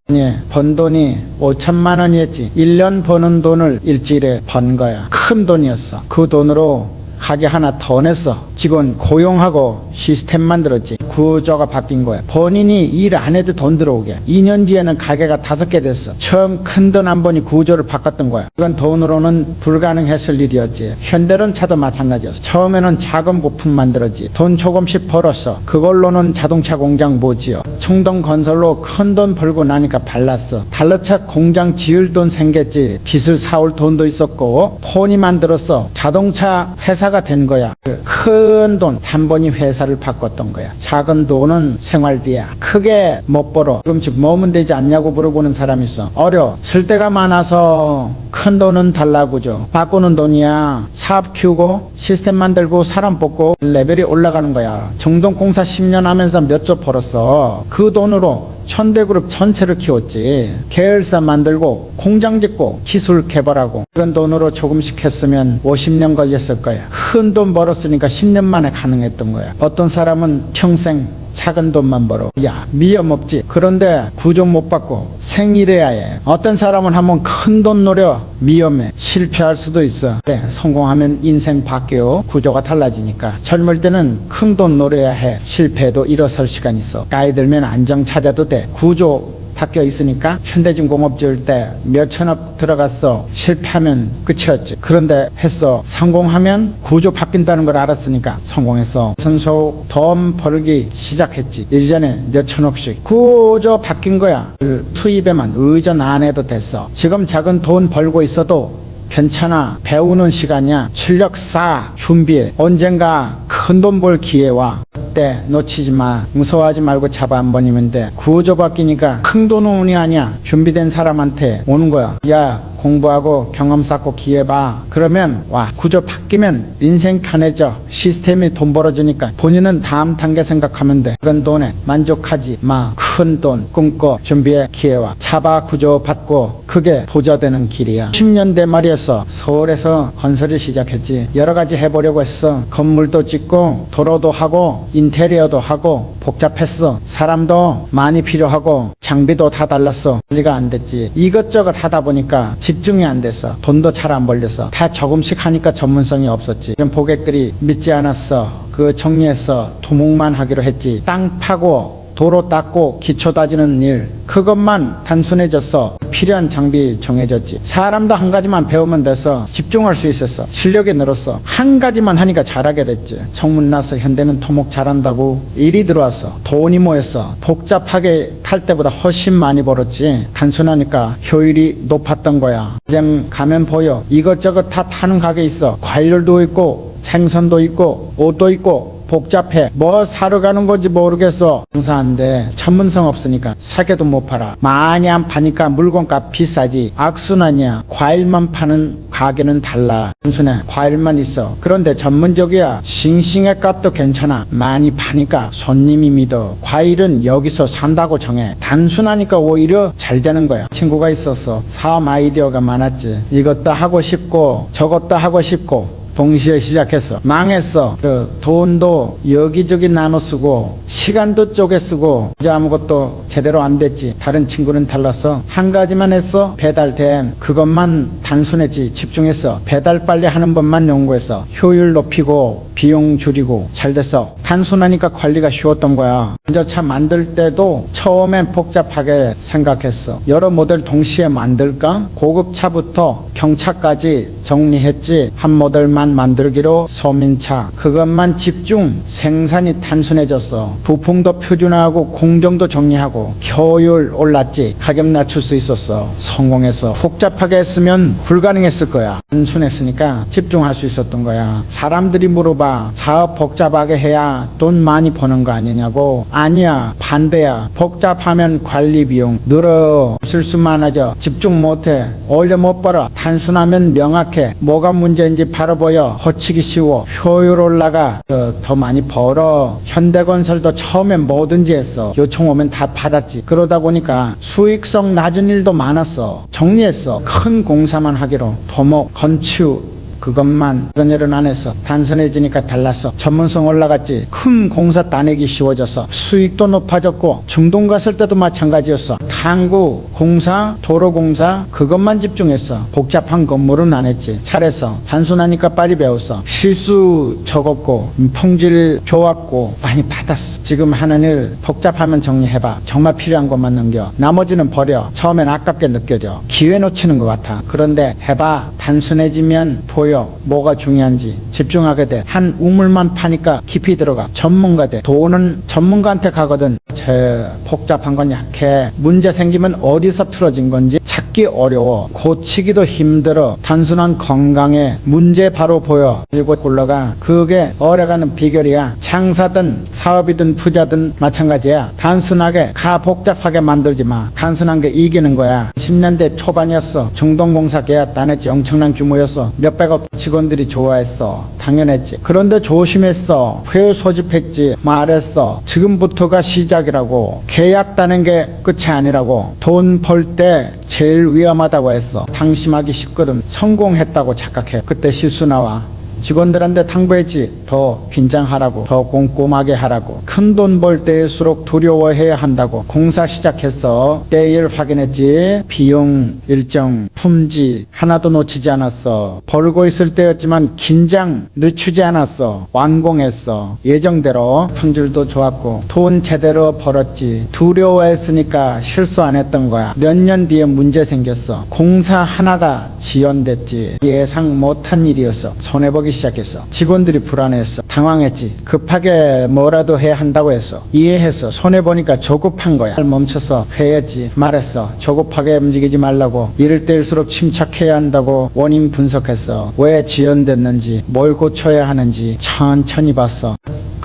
A: 번 돈이 5천만 원이었지. 1년 버는 돈을 일주일에 번 거야. 큰 돈이었어. 그 돈으로 가게 하나 더 냈어. 직원 고용하고 시스템 만들었지. 구조가 바뀐 거야. 본인이 일 안 해도 돈 들어오게. 2년 뒤에는 가게가 5개 됐어. 처음 큰 돈 한 번이 구조를 바꿨던 거야. 이건 돈으로는 불가능했을 일이었지. 현대론차도 마찬가지였어. 처음에는 작은 부품 만들었지. 돈 조금씩 벌었어. 그걸로는 자동차 공장 못 지어. 청동 건설로 큰 돈 벌고 나니까 발랐어. 달러차 공장 지을 돈 생겼지. 빚을 사올 돈도 있었고 폰이 만들었어. 자동차 회사가 된 거야. 큰 돈 한 번이 회사를 바꿨던 거야. 작은 돈은 생활비야. 크게 못 벌어. 지금 뭐면 되지 않냐고 물어보는 사람이 있어. 어려. 쓸 데가 많아서 큰 돈은 달라고 줘. 바꾸는 돈이야. 사업 키우고 시스템 만들고 사람 뽑고 레벨이 올라가는 거야. 정동공사 10년 하면서 몇 조 벌었어. 그 돈으로 현대그룹 전체를 키웠지. 계열사 만들고 공장 짓고 기술 개발하고. 그런 돈으로 조금씩 했으면 50년 걸렸을 거야. 큰 돈 벌었으니까 10년 만에 가능했던 거야. 어떤 사람은 평생 작은 돈만 벌어. 야, 미련 없지. 그런데 구조 못 받고 생일해야 해. 어떤 사람은 한번 큰 돈 노려. 위험해. 실패할 수도 있어. 네, 성공하면 인생 바뀌어. 구조가 달라지니까. 젊을 때는 큰 돈 노려야 해. 실패도 일어설 시간 있어. 나이 들면 안정 찾아도 돼. 구조 바뀌어 있으니까 현대중공업 지을 때 몇천억 들어갔어. 실패하면 끝이었지. 그런데 했어. 성공하면 구조 바뀐다는 걸 알았으니까 성공했어. 선소 돈 벌기 시작했지. 일전에 몇천억씩. 구조 바뀐 거야. 그 투입에만 의존 안 해도 됐어. 지금 작은 돈 벌고 있어도 괜찮아. 배우는 시간이야. 실력 쌓아. 준비해. 언젠가 큰 돈 벌 기회 와. 절대 놓치지 마. 무서워하지 말고 잡아 한 번이면 돼. 구조 바뀌니까 큰 돈은 운이 아니야. 준비된 사람한테 오는 거야. 야, 공부하고 경험 쌓고 기회 봐. 그러면 와, 구조 바뀌면 인생 편해져. 시스템이 돈 벌어주니까 본인은 다음 단계 생각하면 돼. 그런 돈에 만족하지 마. 큰 돈 꿈꿔. 준비해. 기회와 잡아. 구조 받고 그게 부자 되는 길이야. 10년대 말이었어. 서울에서 건설을 시작했지. 여러 가지 해보려고 했어. 건물도 짓고 도로도 하고 인테리어도 하고 복잡했어. 사람도 많이 필요하고 장비도 다 달랐어. 관리가 안 됐지. 이것저것 하다 보니까 집중이 안 됐어. 돈도 잘 안 벌렸어. 다 조금씩 하니까 전문성이 없었지. 고객들이 믿지 않았어. 그 정리했어. 두목만 하기로 했지. 땅 파고 도로 닦고 기초 다지는 일, 그것만 단순해졌어. 필요한 장비 정해졌지. 사람도 한 가지만 배우면 돼서 집중할 수 있었어. 실력이 늘었어. 한 가지만 하니까 잘하게 됐지. 청문 나서 현대는 토목 잘한다고 일이 들어왔어. 돈이 모였어. 복잡하게 탈 때보다 훨씬 많이 벌었지. 단순하니까 효율이 높았던 거야. 이제 가면 보여. 이것저것 다 타는 가게 있어. 과일도 있고 생선도 있고 옷도 있고 복잡해. 뭐 사러 가는 건지 모르겠어. 공사한데 전문성 없으니까 사게도 못 팔아. 많이 안 파니까 물건값 비싸지. 악순환이야. 과일만 파는 가게는 달라. 단순해. 과일만 있어. 그런데 전문적이야. 싱싱의 값도 괜찮아. 많이 파니까 손님이 믿어. 과일은 여기서 산다고 정해. 단순하니까 오히려 잘 되는 거야. 친구가 있었어. 사업 아이디어가 많았지. 이것도 하고 싶고 저것도 하고 싶고 동시에 시작했어. 망했어. 그 돈도 여기저기 나눠 쓰고 시간도 쪼개 쓰고 이제 아무것도 제대로 안 됐지. 다른 친구는 달랐어. 한 가지만 했어. 배달된 그것만 단순했지. 집중했어. 배달 빨리 하는 법만 연구했어. 효율 높이고 비용 줄이고 잘 됐어. 단순하니까 관리가 쉬웠던 거야. 먼저 차 만들 때도 처음엔 복잡하게 생각했어. 여러 모델 동시에 만들까? 고급차부터 경차까지 정리했지. 한 모델만 만들기로 소민차. 그것만 집중. 생산이 단순해졌어. 부품도 표준화하고 공정도 정리하고 효율 올랐지. 가격 낮출 수 있었어. 성공했어. 복잡하게 했으면 불가능했을 거야. 단순했으니까 집중할 수 있었던 거야. 사람들이 물어봐. 사업 복잡하게 해야 돈 많이 버는 거 아니냐고. 아니야. 반대야. 복잡하면 관리 비용 늘어. 실수 많아져. 집중 못해. 오히려 못 벌어. 단순하면 명확해. 뭐가 문제인지 바로 보여. 허치기 쉬워. 효율 올라가. 더 많이 벌어. 현대건설도 처음엔 뭐든지 했어. 요청 오면 다 받았지. 그러다 보니까 수익성 낮은 일도 많았어. 정리했어. 큰 공사만 하기로. 토목, 건축 그것만. 그런 일은 안 했어. 단순해지니까 달랐어. 전문성 올라갔지. 큰 공사 따내기 쉬워졌어. 수익도 높아졌고 중동 갔을 때도 마찬가지였어. 탐구, 공사, 도로공사 그것만 집중했어. 복잡한 건물은 안 했지. 잘했어. 단순하니까 빨리 배웠어. 실수 적었고 품질 좋았고 많이 받았어. 지금 하는 일 복잡하면 정리해봐. 정말 필요한 것만 넘겨. 나머지는 버려. 처음엔 아깝게 느껴져. 기회 놓치는 것 같아. 그런데 해봐. 단순해지면 보여. 뭐가 중요한지 집중하게 돼. 한 우물만 파니까 깊이 들어가. 전문가 돼. 돈은 전문가한테 가거든. 제 복잡한 건 약해. 문제 생기면 어디서 틀어진 건지 찾기 어려워. 고치기도 힘들어. 단순한 건강에 문제 바로 보여. 그리고 굴러가. 그게 오래가는 비결이야. 장사든 사업이든 투자든 마찬가지야. 단순하게 가 복잡하게 만들지 마. 단순한 게 이기는 거야. 10년대 초반이었어. 중동공사 계약 따냈지. 엄청난 규모였어. 몇백억. 직원들이 좋아했어. 당연했지. 그런데 조심했어. 회 소집했지. 말했어. 지금부터가 시작이라고. 계약 따는 게 끝이 아니라고. 돈 벌 때 제일 위험하다고 했어. 방심하기 쉽거든. 성공했다고 착각해. 그때 실수 나와. 직원들한테 당부했지. 더 긴장하라고. 더 꼼꼼하게 하라고. 큰 돈 벌 때일수록 두려워해야 한다고. 공사 시작했어. 때일 확인했지. 비용, 일정, 품질 하나도 놓치지 않았어. 벌고 있을 때였지만 긴장 늦추지 않았어. 완공했어. 예정대로. 품질도 좋았고 돈 제대로 벌었지. 두려워했으니까 실수 안 했던 거야. 몇 년 뒤에 문제 생겼어. 공사 하나가 지연됐지. 예상 못한 일이었어. 손해보기 시작했어. 직원들이 불안했어. 당황했지. 급하게 뭐라도 해야 한다고 했어. 이해했어. 손해보니까 조급한 거야. 멈춰서 회의했지. 말했어. 조급하게 움직이지 말라고. 이럴 때일수록 침착해야 한다고. 원인 분석했어. 왜 지연됐는지 뭘 고쳐야 하는지 천천히 봤어.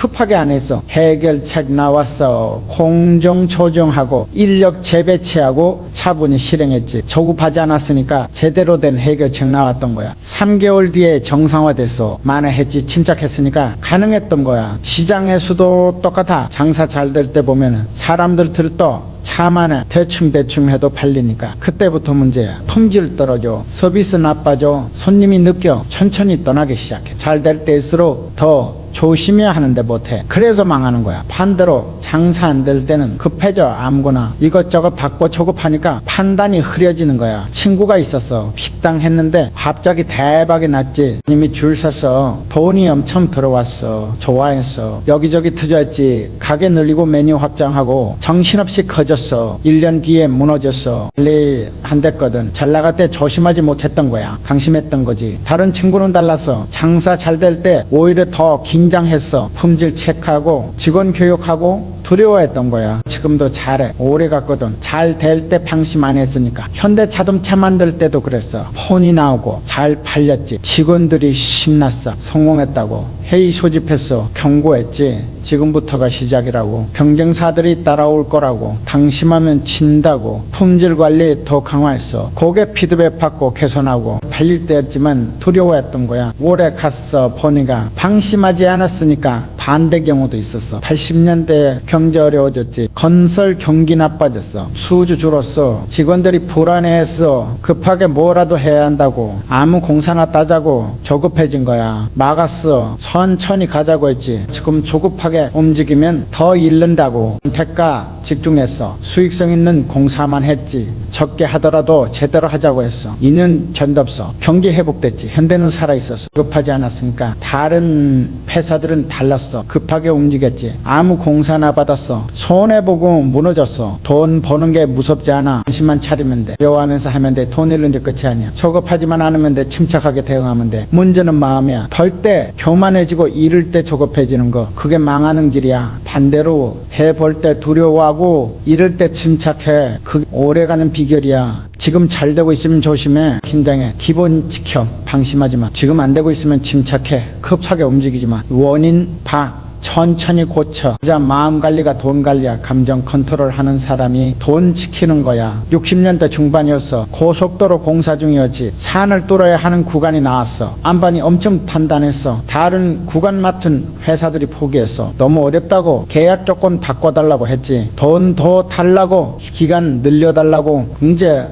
A: 급하게 안 했어. 해결책 나왔어. 공정 조정하고 인력 재배치하고 차분히 실행했지. 조급하지 않았으니까 제대로 된 해결책 나왔던 거야. 3개월 뒤에 정상화됐어. 만회했지. 침착했으니까 가능했던 거야. 시장에서도 똑같아. 장사 잘 될 때 보면은 사람들 들떠 차만에 대충 해도 팔리니까 그때부터 문제야. 품질 떨어져, 서비스 나빠져, 손님이 느껴, 천천히 떠나기 시작해. 잘 될 때일수록 더 조심해야 하는데 못해. 그래서 망하는 거야. 반대로 장사 안 될 때는 급해져. 아무거나 이것저것 받고 조급하니까 판단이 흐려지는 거야. 친구가 있었어. 식당 했는데 갑자기 대박이 났지. 이미 줄 섰어. 돈이 엄청 들어왔어. 좋아했어. 여기저기 터졌지. 가게 늘리고 메뉴 확장하고 정신없이 커졌어. 1년 뒤에 무너졌어. 빨리 안 됐거든. 잘 나갈 때 조심하지 못했던 거야. 강심했던 거지. 다른 친구는 달랐어. 장사 잘 될 때 오히려 더 긴장했어. 품질 체크하고 직원 교육하고 두려워했던 거야. 지금도 잘해. 오래 갔거든. 잘 될 때 방심 안 했으니까. 현대자동차 만들 때도 그랬어. 폰이 나오고 잘 팔렸지. 직원들이 신났어. 성공했다고. 회의 소집했어. 경고했지. 지금부터가 시작이라고. 경쟁사들이 따라올 거라고. 방심하면 진다고. 품질 관리 더 강화했어. 고객 피드백 받고 개선하고. 팔릴 때였지만 두려워했던 거야. 오래 갔어. 보니까 방심하지 않았으니까 반대 경우도 있었어. 80년대 경제 어려워졌지. 건설 경기 나빠졌어. 수주 줄었어. 직원들이 불안해했어. 급하게 뭐라도 해야 한다고. 아무 공사나 따자고 조급해진 거야. 막았어. 천천히 가자고 했지. 지금 조급하게 움직이면 더 잃는다고. 대가 집중했어. 수익성 있는 공사만 했지. 적게 하더라도 제대로 하자고 했어. 2년 전덥어. 경기 회복됐지. 현대는 살아있었어. 급하지 않았으니까. 다른 회사들은 달랐어. 급하게 움직였지. 아무 공사나 받았어. 손해보고 무너졌어. 돈 버는 게 무섭지 않아. 정신만 차리면 돼. 배워하면서 하면 돼. 돈 잃는 게 끝이 아니야. 조급하지만 않으면 돼. 침착하게 대응하면 돼. 문제는 마음이야. 벌 때 교만해지고 잃을 때 조급해지는 거. 그게 망하는 길이야. 반대로 해볼 때 두려워하고 잃을 때 침착해. 그게 오래가는 비결이야. 지금 잘 되고 있으면 조심해. 긴장해. 기본 지켜. 방심하지 마. 지금 안 되고 있으면 침착해. 급하게 움직이지 마. 원인 봐. 천천히 고쳐. 자, 마음 관리가 돈 관리야. 감정 컨트롤 하는 사람이 돈 지키는 거야. 60년대 중반이었어. 고속도로 공사 중이었지. 산을 뚫어야 하는 구간이 나왔어. 안반이 엄청 단단했어. 다른 구간 맡은 회사들이 포기했어. 너무 어렵다고 계약 조건 바꿔달라고 했지. 돈 더 달라고 기간 늘려달라고 이제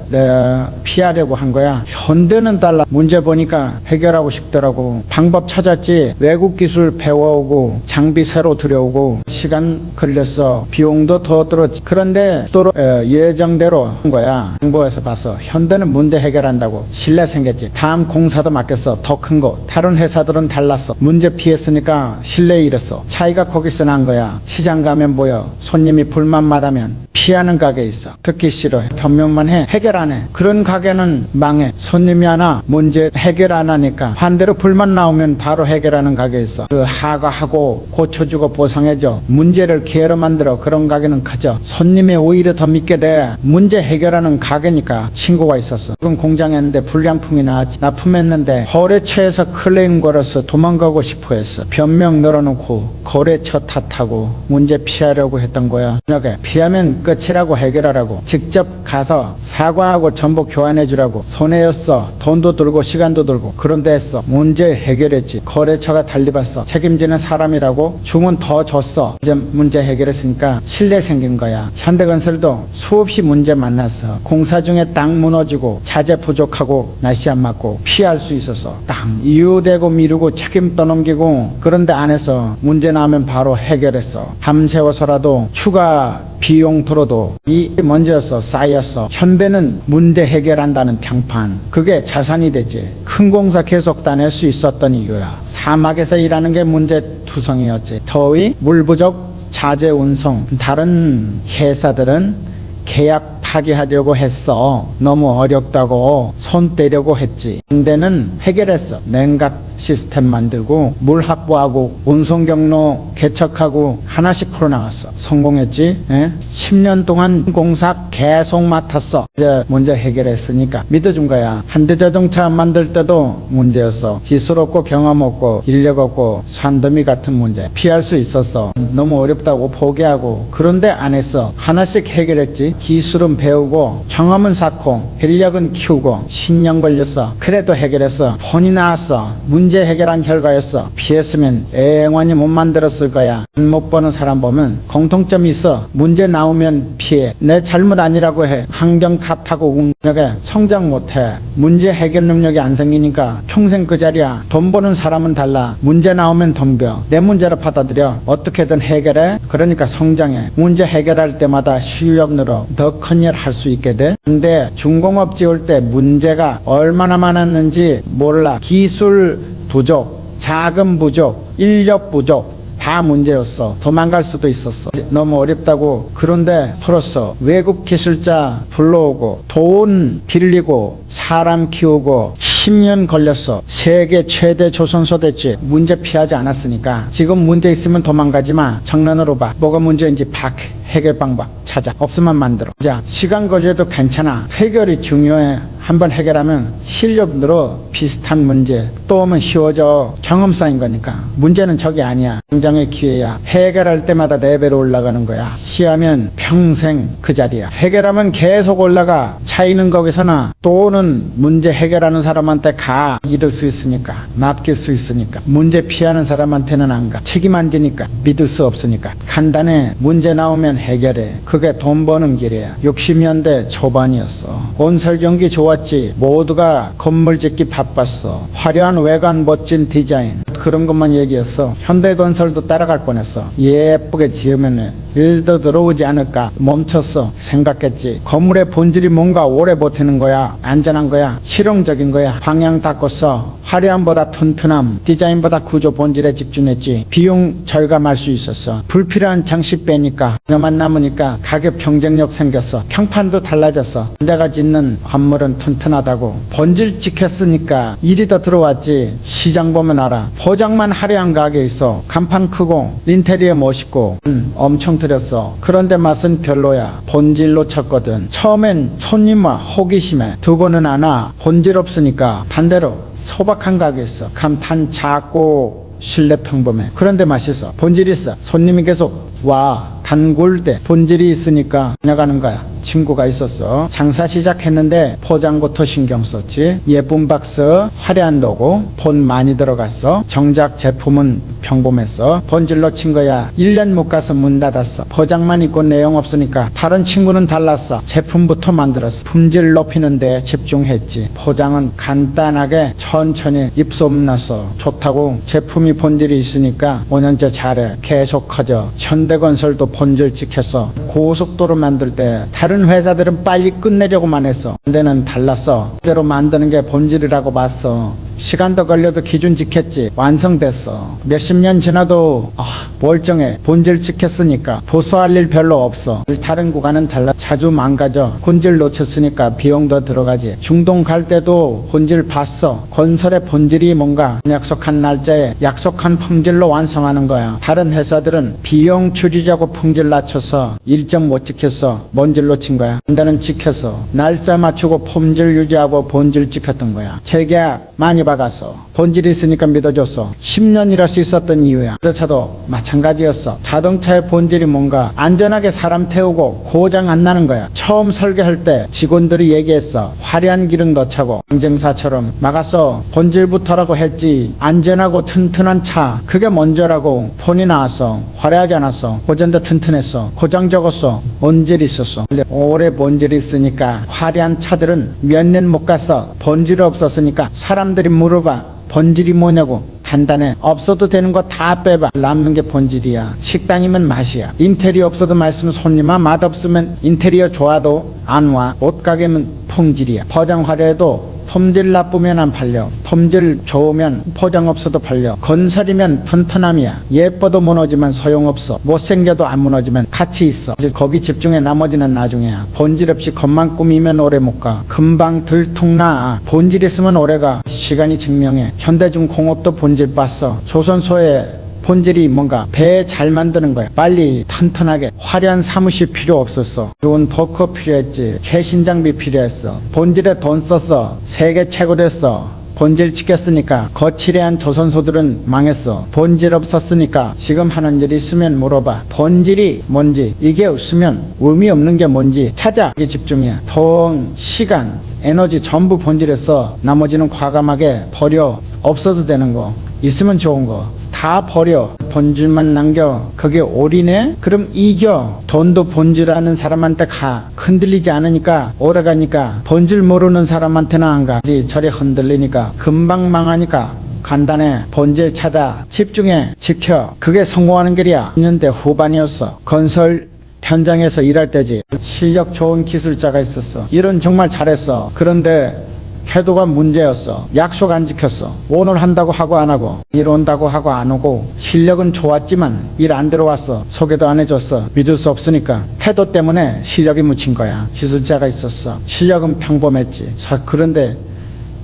A: 피하려고 한 거야. 현대는 달라. 문제 보니까 해결하고 싶더라고. 방법 찾았지. 외국 기술 배워오고 장비 새로 들여오고 시간 걸렸어. 비용도 더 들었지. 그런데 또 예정대로 한 거야. 정보에서 봤어. 현대는 문제 해결한다고. 신뢰 생겼지. 다음 공사도 맡겼어. 더 큰 거. 다른 회사들은 달랐어. 문제 피했으니까 신뢰 잃었어. 차이가 거기서 난 거야. 시장 가면 보여. 손님이 불만 말하면 피하는 가게 있어. 듣기 싫어. 변명만 해. 해결 안 해. 그런 가게는 망해. 손님이 하나 문제 해결 안 하니까. 반대로 불만 나오면 바로 해결하는 가게 있어. 그 하가하고 고쳐주고 보상해줘. 문제를 기회로 만들어. 그런 가게는 커져. 손님이 오히려 더 믿게 돼. 문제 해결하는 가게니까. 친구가 있었어. 지금 공장했는데 불량품이 나왔지. 납품했는데 거래처에서 클레임 걸어서 도망가고 싶어 했어. 변명 늘어놓고 거래처 탓하고 문제 피하려고 했던 거야. 저녁에 피하면 끝이라고 해결하라고. 직접 가서 사과하고 정보 교환해주라고. 손해였어. 돈도 들고 시간도 들고. 그런데 했어. 문제 해결했지. 거래처가 달리 봤어. 책임지는 사람이라고 주문 더 줬어. 이제 문제 해결했으니까 신뢰 생긴 거야. 현대건설도 수없이 문제 만났어. 공사 중에 땅 무너지고 자재 부족하고 날씨 안 맞고 피할 수 있었어. 땅 이유되고 미루고 책임 떠넘기고. 그런데 안 해서 문제 나면 바로 해결했어. 밤새워서라도 추가 비용 들어도 이 먼저였어. 쌓였어. 현대는 문제 해결한다는 평판. 그게 자산이 됐지. 큰 공사 계속 다닐 수 있었던 이유야. 사막에서 일하는 게 문제투성이었지. 더위, 물 부족, 자재 운송. 다른 회사들은 계약 파기하려고 했어. 너무 어렵다고 손 떼려고 했지. 현대는 해결했어. 냉각 시스템 만들고 물 확보하고 운송 경로 개척하고 하나씩 풀어나갔어. 성공했지. 10년 동안 공사 계속 맡았어. 이제 문제 해결했으니까 믿어준 거야. 현대자동차 만들 때도 문제였어. 기술 없고 경험 없고 인력 없고 산더미 같은 문제 피할 수 있었어. 너무 어렵다고 포기하고 그런데 안 했어. 하나씩 해결했지. 기술은 배우고 경험은 쌓고 인력은 키우고 10년 걸렸어. 그래도 해결했어. 폰이 나왔어. 문제 해결한 결과였어. 피했으면 영원히 못 만들었을 거야. 못 보는 사람 보면 공통점이 있어. 문제 나오면 피해. 내 잘못 아니라고 해. 환경 탓하고 능력에 성장 못해. 문제 해결 능력이 안 생기니까 평생 그 자리야. 돈 버는 사람은 달라. 문제 나오면 덤벼. 내 문제로 받아들여. 어떻게든 해결해. 그러니까 성장해. 문제 해결할 때마다 실력 늘어. 더 큰 일 할 수 있게 돼. 근데 중공업 지을 때 문제가 얼마나 많았는지 몰라. 기술 부족, 자금 부족, 인력 부족 다 문제였어. 도망갈 수도 있었어. 너무 어렵다고. 그런데 풀었어. 외국 기술자 불러오고 돈 빌리고 사람 키우고 10년 걸렸어. 세계 최대 조선소 됐지. 문제 피하지 않았으니까. 지금 문제 있으면 도망가지 마. 정면으로 봐. 뭐가 문제인지 파악해. 해결 방법 찾아. 없으면 만들어. 자, 시간 거주해도 괜찮아. 해결이 중요해. 한번 해결하면 실력 늘어. 비슷한 문제 또 오면 쉬워져. 경험 쌓인 거니까. 문제는 저게 아니야. 성장의 기회야. 해결할 때마다 레벨이 올라가는 거야. 시하면 평생 그 자리야. 해결하면 계속 올라가. 차이는 거기서나 또는 문제 해결하는 사람한테 가. 믿을 수 있으니까. 맡길 수 있으니까. 문제 피하는 사람한테는 안 가. 책임 안 지니까. 믿을 수 없으니까. 간단해. 문제 나오면 해결해. 그게 돈 버는 길이야. 60년대 초반이었어. 건설 경기 좋았지. 모두가 건물 짓기 바빴어. 화려한 외관, 멋진 디자인 그런 것만 얘기했어. 현대건설도 따라갈 뻔했어. 예쁘게 지으면 일도 들어오지 않을까. 멈췄어. 생각했지. 건물의 본질이 뭔가 오래 버티는 거야. 안전한 거야. 실용적인 거야. 방향 바꿨어. 화려함보다 튼튼함, 디자인보다 구조 본질에 집중했지. 비용 절감할 수 있었어. 불필요한 장식 빼니까 그만 남으니까 가격 경쟁력 생겼어. 평판도 달라졌어. 내가 짓는 건물은 튼튼하다고. 본질 지켰으니까 일이 더 들어왔지. 시장 보면 알아. 포장만 화려한 가게 있어. 간판 크고 인테리어 멋있고 엄청 들였어. 그런데 맛은 별로야. 본질로 쳤거든. 처음엔 손님과 호기심에 두 번은 안 와. 본질 없으니까. 반대로 소박한 가게 있어. 간판 작고 실내 평범해. 그런데 맛있어. 본질 있어. 손님이 계속 와. 단골대. 본질이 있으니까 나가는 거야. 친구가 있었어. 장사 시작했는데 포장부터 신경 썼지. 예쁜 박스, 화려한 로고, 폰 많이 들어갔어. 정작 제품은 평범했어. 본질로 친 거야. 1년 못 가서 문 닫았어. 포장만 있고 내용 없으니까. 다른 친구는 달랐어. 제품부터 만들었어. 품질 높이는데 집중했지. 포장은 간단하게 천천히 입소문났어. 좋다고. 제품이 본질이 있으니까 5년째 잘해. 계속 커져. 현대건설도 본질 지켰어. 고속도로 만들 때 다른 회사들은 빨리 끝내려고만 했어. 근데는 달랐어. 그대로 만드는 게 본질이라고 봤어. 시간 더 걸려도 기준 지켰지. 완성됐어. 몇십 년 지나도 멀쩡해. 본질 지켰으니까 보수할 일 별로 없어. 다른 구간은 달라. 자주 망가져. 본질 놓쳤으니까 비용 더 들어가지. 중동 갈 때도 본질 봤어. 건설의 본질이 뭔가 약속한 날짜에 약속한 품질로 완성하는 거야. 다른 회사들은 비용 줄이자고 품질 낮춰서 일정 못 지켰어. 본질로 친 거야. 나는 지켰어. 날짜 맞추고 품질 유지하고 본질 지켰던 거야. 재계약 많이 박았어. 본질이 있으니까 믿어줬어. 10년 일할 수 있었던 이유야. 자동차도 마찬가지였어. 자동차의 본질이 뭔가 안전하게 사람 태우고 고장 안 나는 거야. 처음 설계할 때 직원들이 얘기했어. 화려한 기름 넣자고. 경쟁사처럼 막았어. 본질부터라고 했지. 안전하고 튼튼한 차 그게 먼저라고. 폰이 나왔어. 화려하지 않았어. 고전도 튼튼했어. 고장 적었어. 본질이 있었어. 근데 오래 본질이 있으니까 화려한 차들은 몇 년 못 갔어. 본질이 없었으니까 사람들이 물어봐. 본질이 뭐냐고. 간단해. 없어도 되는 거 다 빼봐. 남는 게 본질이야. 식당이면 맛이야. 인테리어 없어도 말씀 손님아. 맛없으면 인테리어 좋아도 안 와. 옷가게면 품질이야. 포장 화려해도 품질 나쁘면 안 팔려. 품질 좋으면 포장 없어도 팔려. 건설이면 튼튼함이야. 예뻐도 무너지면 소용없어. 못생겨도 안 무너지면 가치 있어. 이제 거기 집중해. 나머지는 나중에야. 본질 없이 겉만 꾸미면 오래 못 가. 금방 들통나. 본질 있으면 오래가. 시간이 증명해. 현대중공업도 본질 봤어. 조선소에 본질이 뭔가 배 잘 만드는 거야. 빨리 튼튼하게. 화려한 사무실 필요 없었어. 좋은 도커 필요했지. 최신 장비 필요했어. 본질에 돈 썼어. 세계 최고 됐어. 본질 지켰으니까. 거칠해한 조선소들은 망했어. 본질 없었으니까. 지금 하는 일 있으면 물어봐. 본질이 뭔지, 이게 없으면 의미 없는 게 뭔지 찾아. 이게 집중이야. 돈, 시간, 에너지 전부 본질에 써. 나머지는 과감하게 버려. 없어도 되는 거, 있으면 좋은 거 다 버려. 본질만 남겨. 그게 올인해? 그럼 이겨. 돈도 본질 아는 사람한테 가. 흔들리지 않으니까 오래가니까. 본질 모르는 사람한테는 안 가. 저리 흔들리니까 금방 망하니까. 간단해. 본질 찾아. 집중해. 지켜. 그게 성공하는 길이야. 10년대 후반이었어. 건설 현장에서 일할 때지. 실력 좋은 기술자가 있었어. 일은 정말 잘했어. 그런데 태도가 문제였어. 약속 안 지켰어. 오늘 한다고 하고 안 하고, 일 온다고 하고 안 오고. 실력은 좋았지만 일 안 들어왔어. 소개도 안 해줬어. 믿을 수 없으니까. 태도 때문에 실력이 묻힌 거야. 기술자가 있었어. 실력은 평범했지. 그런데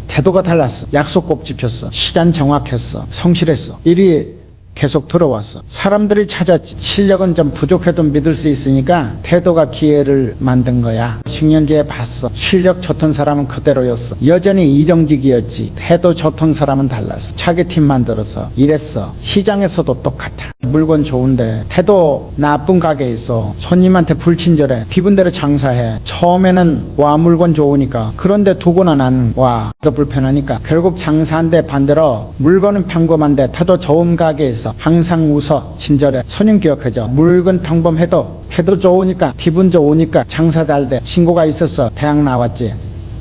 A: 태도가 달랐어. 약속 꼭 지켰어. 시간 정확했어. 성실했어. 일이 계속 들어왔어. 사람들이 찾았지. 실력은 좀 부족해도 믿을 수 있으니까 태도가 기회를 만든 거야. 10년 뒤에 봤어. 실력 좋던 사람은 그대로였어. 여전히 이정직이었지. 태도 좋던 사람은 달랐어. 자기 팀 만들어서 일했어. 시장에서도 똑같아. 물건 좋은데 태도 나쁜 가게에 있어. 손님한테 불친절해. 기분대로 장사해. 처음에는 와 물건 좋으니까. 그런데 두고는 안 와. 더 불편하니까. 결국 장사한데 반대로 물건은 평범한데 태도 좋은 가게에서 항상 웃어. 친절해. 손님 기억해줘. 물건 평범해도 태도 좋으니까, 기분 좋으니까 장사 잘 돼. 신고가 있었어. 대학 나왔지.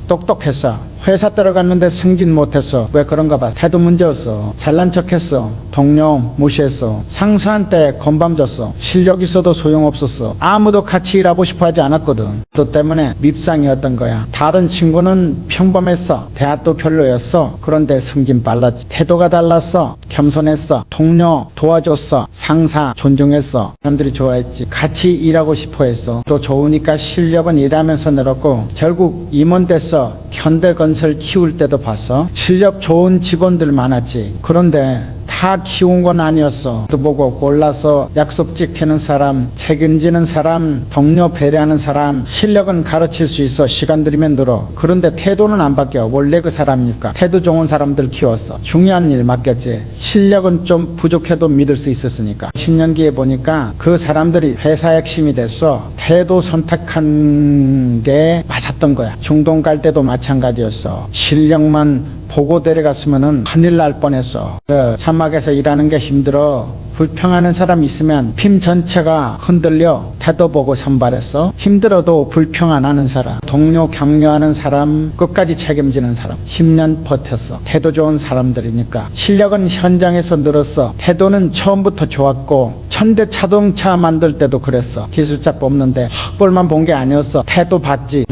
A: 똑똑했어. 회사 들어갔는데 승진 못했어. 왜 그런가 봐. 태도 문제였어. 잘난 척했어. 동료 무시했어. 상사한테 건방 졌어. 실력 있어도 소용없었어. 아무도 같이 일하고 싶어 하지 않았거든. 또 때문에 밉상이었던 거야. 다른 친구는 평범했어. 대학도 별로였어. 그런데 승진 빨랐지. 태도가 달랐어. 겸손했어. 동료 도와줬어. 상사 존중했어. 사람들이 좋아했지. 같이 일하고 싶어 했어. 또 좋으니까 실력은 일하면서 늘었고 결국 임원 됐어. 현대건설 키울 때도 봤어. 실력 좋은 직원들 많았지. 그런데 다 키운 건 아니었어. 또 보고 골라서 약속 지키는 사람, 책임지는 사람, 동료 배려하는 사람. 실력은 가르칠 수 있어. 시간 들이면 늘어. 그런데 태도는 안 바뀌어. 원래 그 사람이니까. 태도 좋은 사람들 키웠어. 중요한 일 맡겼지. 실력은 좀 부족해도 믿을 수 있었으니까. 10년 뒤에 보니까 그 사람들이 회사 핵심이 됐어. 태도 선택한 게 맞았던 거야. 중동 갈 때도 마찬가지였어. 실력만 보고 데려갔으면은 큰일 날 뻔했어. 사막에서 일하는 게 힘들어. 불평하는 사람 있으면 팀 전체가 흔들려. 태도 보고 선발했어. 힘들어도 불평 안 하는 사람, 동료 격려하는 사람, 끝까지 책임지는 사람. 10년 버텼어. 태도 좋은 사람들이니까. 실력은 현장에서 늘었어. 태도는 처음부터 좋았고 현대 자동차 만들 때도 그랬어. 기술자 뽑는데 학벌만 본 게 아니었어. 태도 봤지.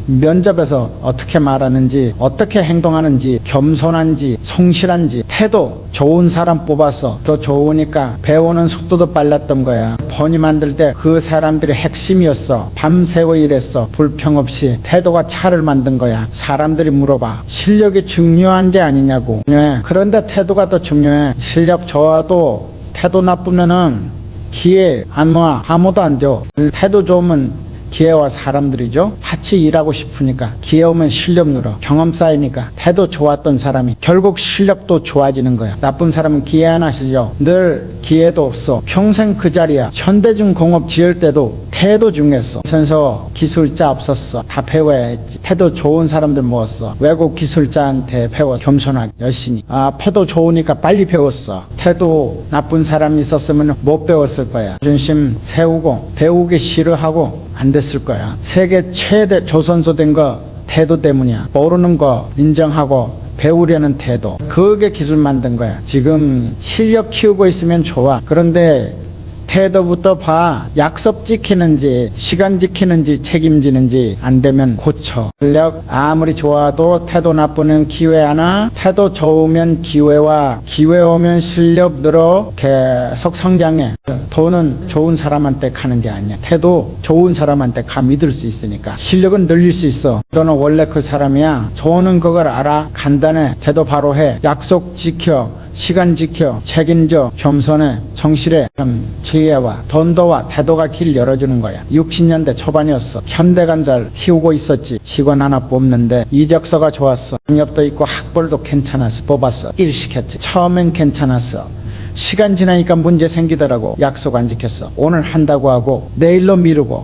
A: 면접에서 어떻게 말하는지, 어떻게 행동하는지, 겸손한지, 성실한지, 태도 좋은 사람 뽑았어. 또 좋으니까 배우는 속도도 빨랐던 거야. 본이 만들 때 그 사람들이 핵심이었어. 밤새워 일했어. 불평 없이. 태도가 차를 만든 거야. 사람들이 물어봐. 실력이 중요한지 아니냐고. 중요해. 그런데 태도가 더 중요해. 실력 좋아도 태도 나쁘면은 기회 안 와. 아무도 안 줘. 태도 좋으면 기회와 사람들이죠. 같이 일하고 싶으니까. 기회 오면 실력 늘어. 경험 쌓이니까. 태도 좋았던 사람이 결국 실력도 좋아지는 거야. 나쁜 사람은 기회 안 하시죠. 늘 기회도 없어. 평생 그 자리야. 현대중공업 지을 때도 태도 중요했어. 선서 기술자 없었어. 다 배워야 했지. 태도 좋은 사람들 모았어. 외국 기술자한테 배워. 겸손하게 열심히. 태도 좋으니까 빨리 배웠어. 태도 나쁜 사람이 있었으면 못 배웠을 거야. 자존심 세우고 배우기 싫어하고 안 됐을 거야. 세계 최대 조선소 된 거 태도 때문이야. 모르는 거 인정하고 배우려는 태도. 그게 기술 만든 거야. 지금 실력 키우고 있으면 좋아. 그런데 태도부터 봐. 약속 지키는지 시간 지키는지 책임지는지 안 되면 고쳐. 실력 아무리 좋아도 태도 나쁘면 기회 하나, 태도 좋으면 기회와, 기회 오면 실력 늘어 계속 성장해. 돈은 좋은 사람한테 가는 게 아니야. 태도 좋은 사람한테 가 믿을 수 있으니까. 실력은 늘릴 수 있어. 너는 원래 그 사람이야. 좋은 그걸 알아. 간단해. 태도 바로 해. 약속 지켜. 시간 지켜. 책임져. 겸손해. 정실해. 지혜와 돈도와 태도가 길 열어주는 거야. 60년대 초반이었어. 현대간잘 키우고 있었지. 직원 하나 뽑는데 이적서가 좋았어. 학력도 있고 학벌도 괜찮았어. 뽑았어. 일 시켰지. 처음엔 괜찮았어. 시간 지나니까 문제 생기더라고. 약속 안 지켰어. 오늘 한다고 하고 내일로 미루고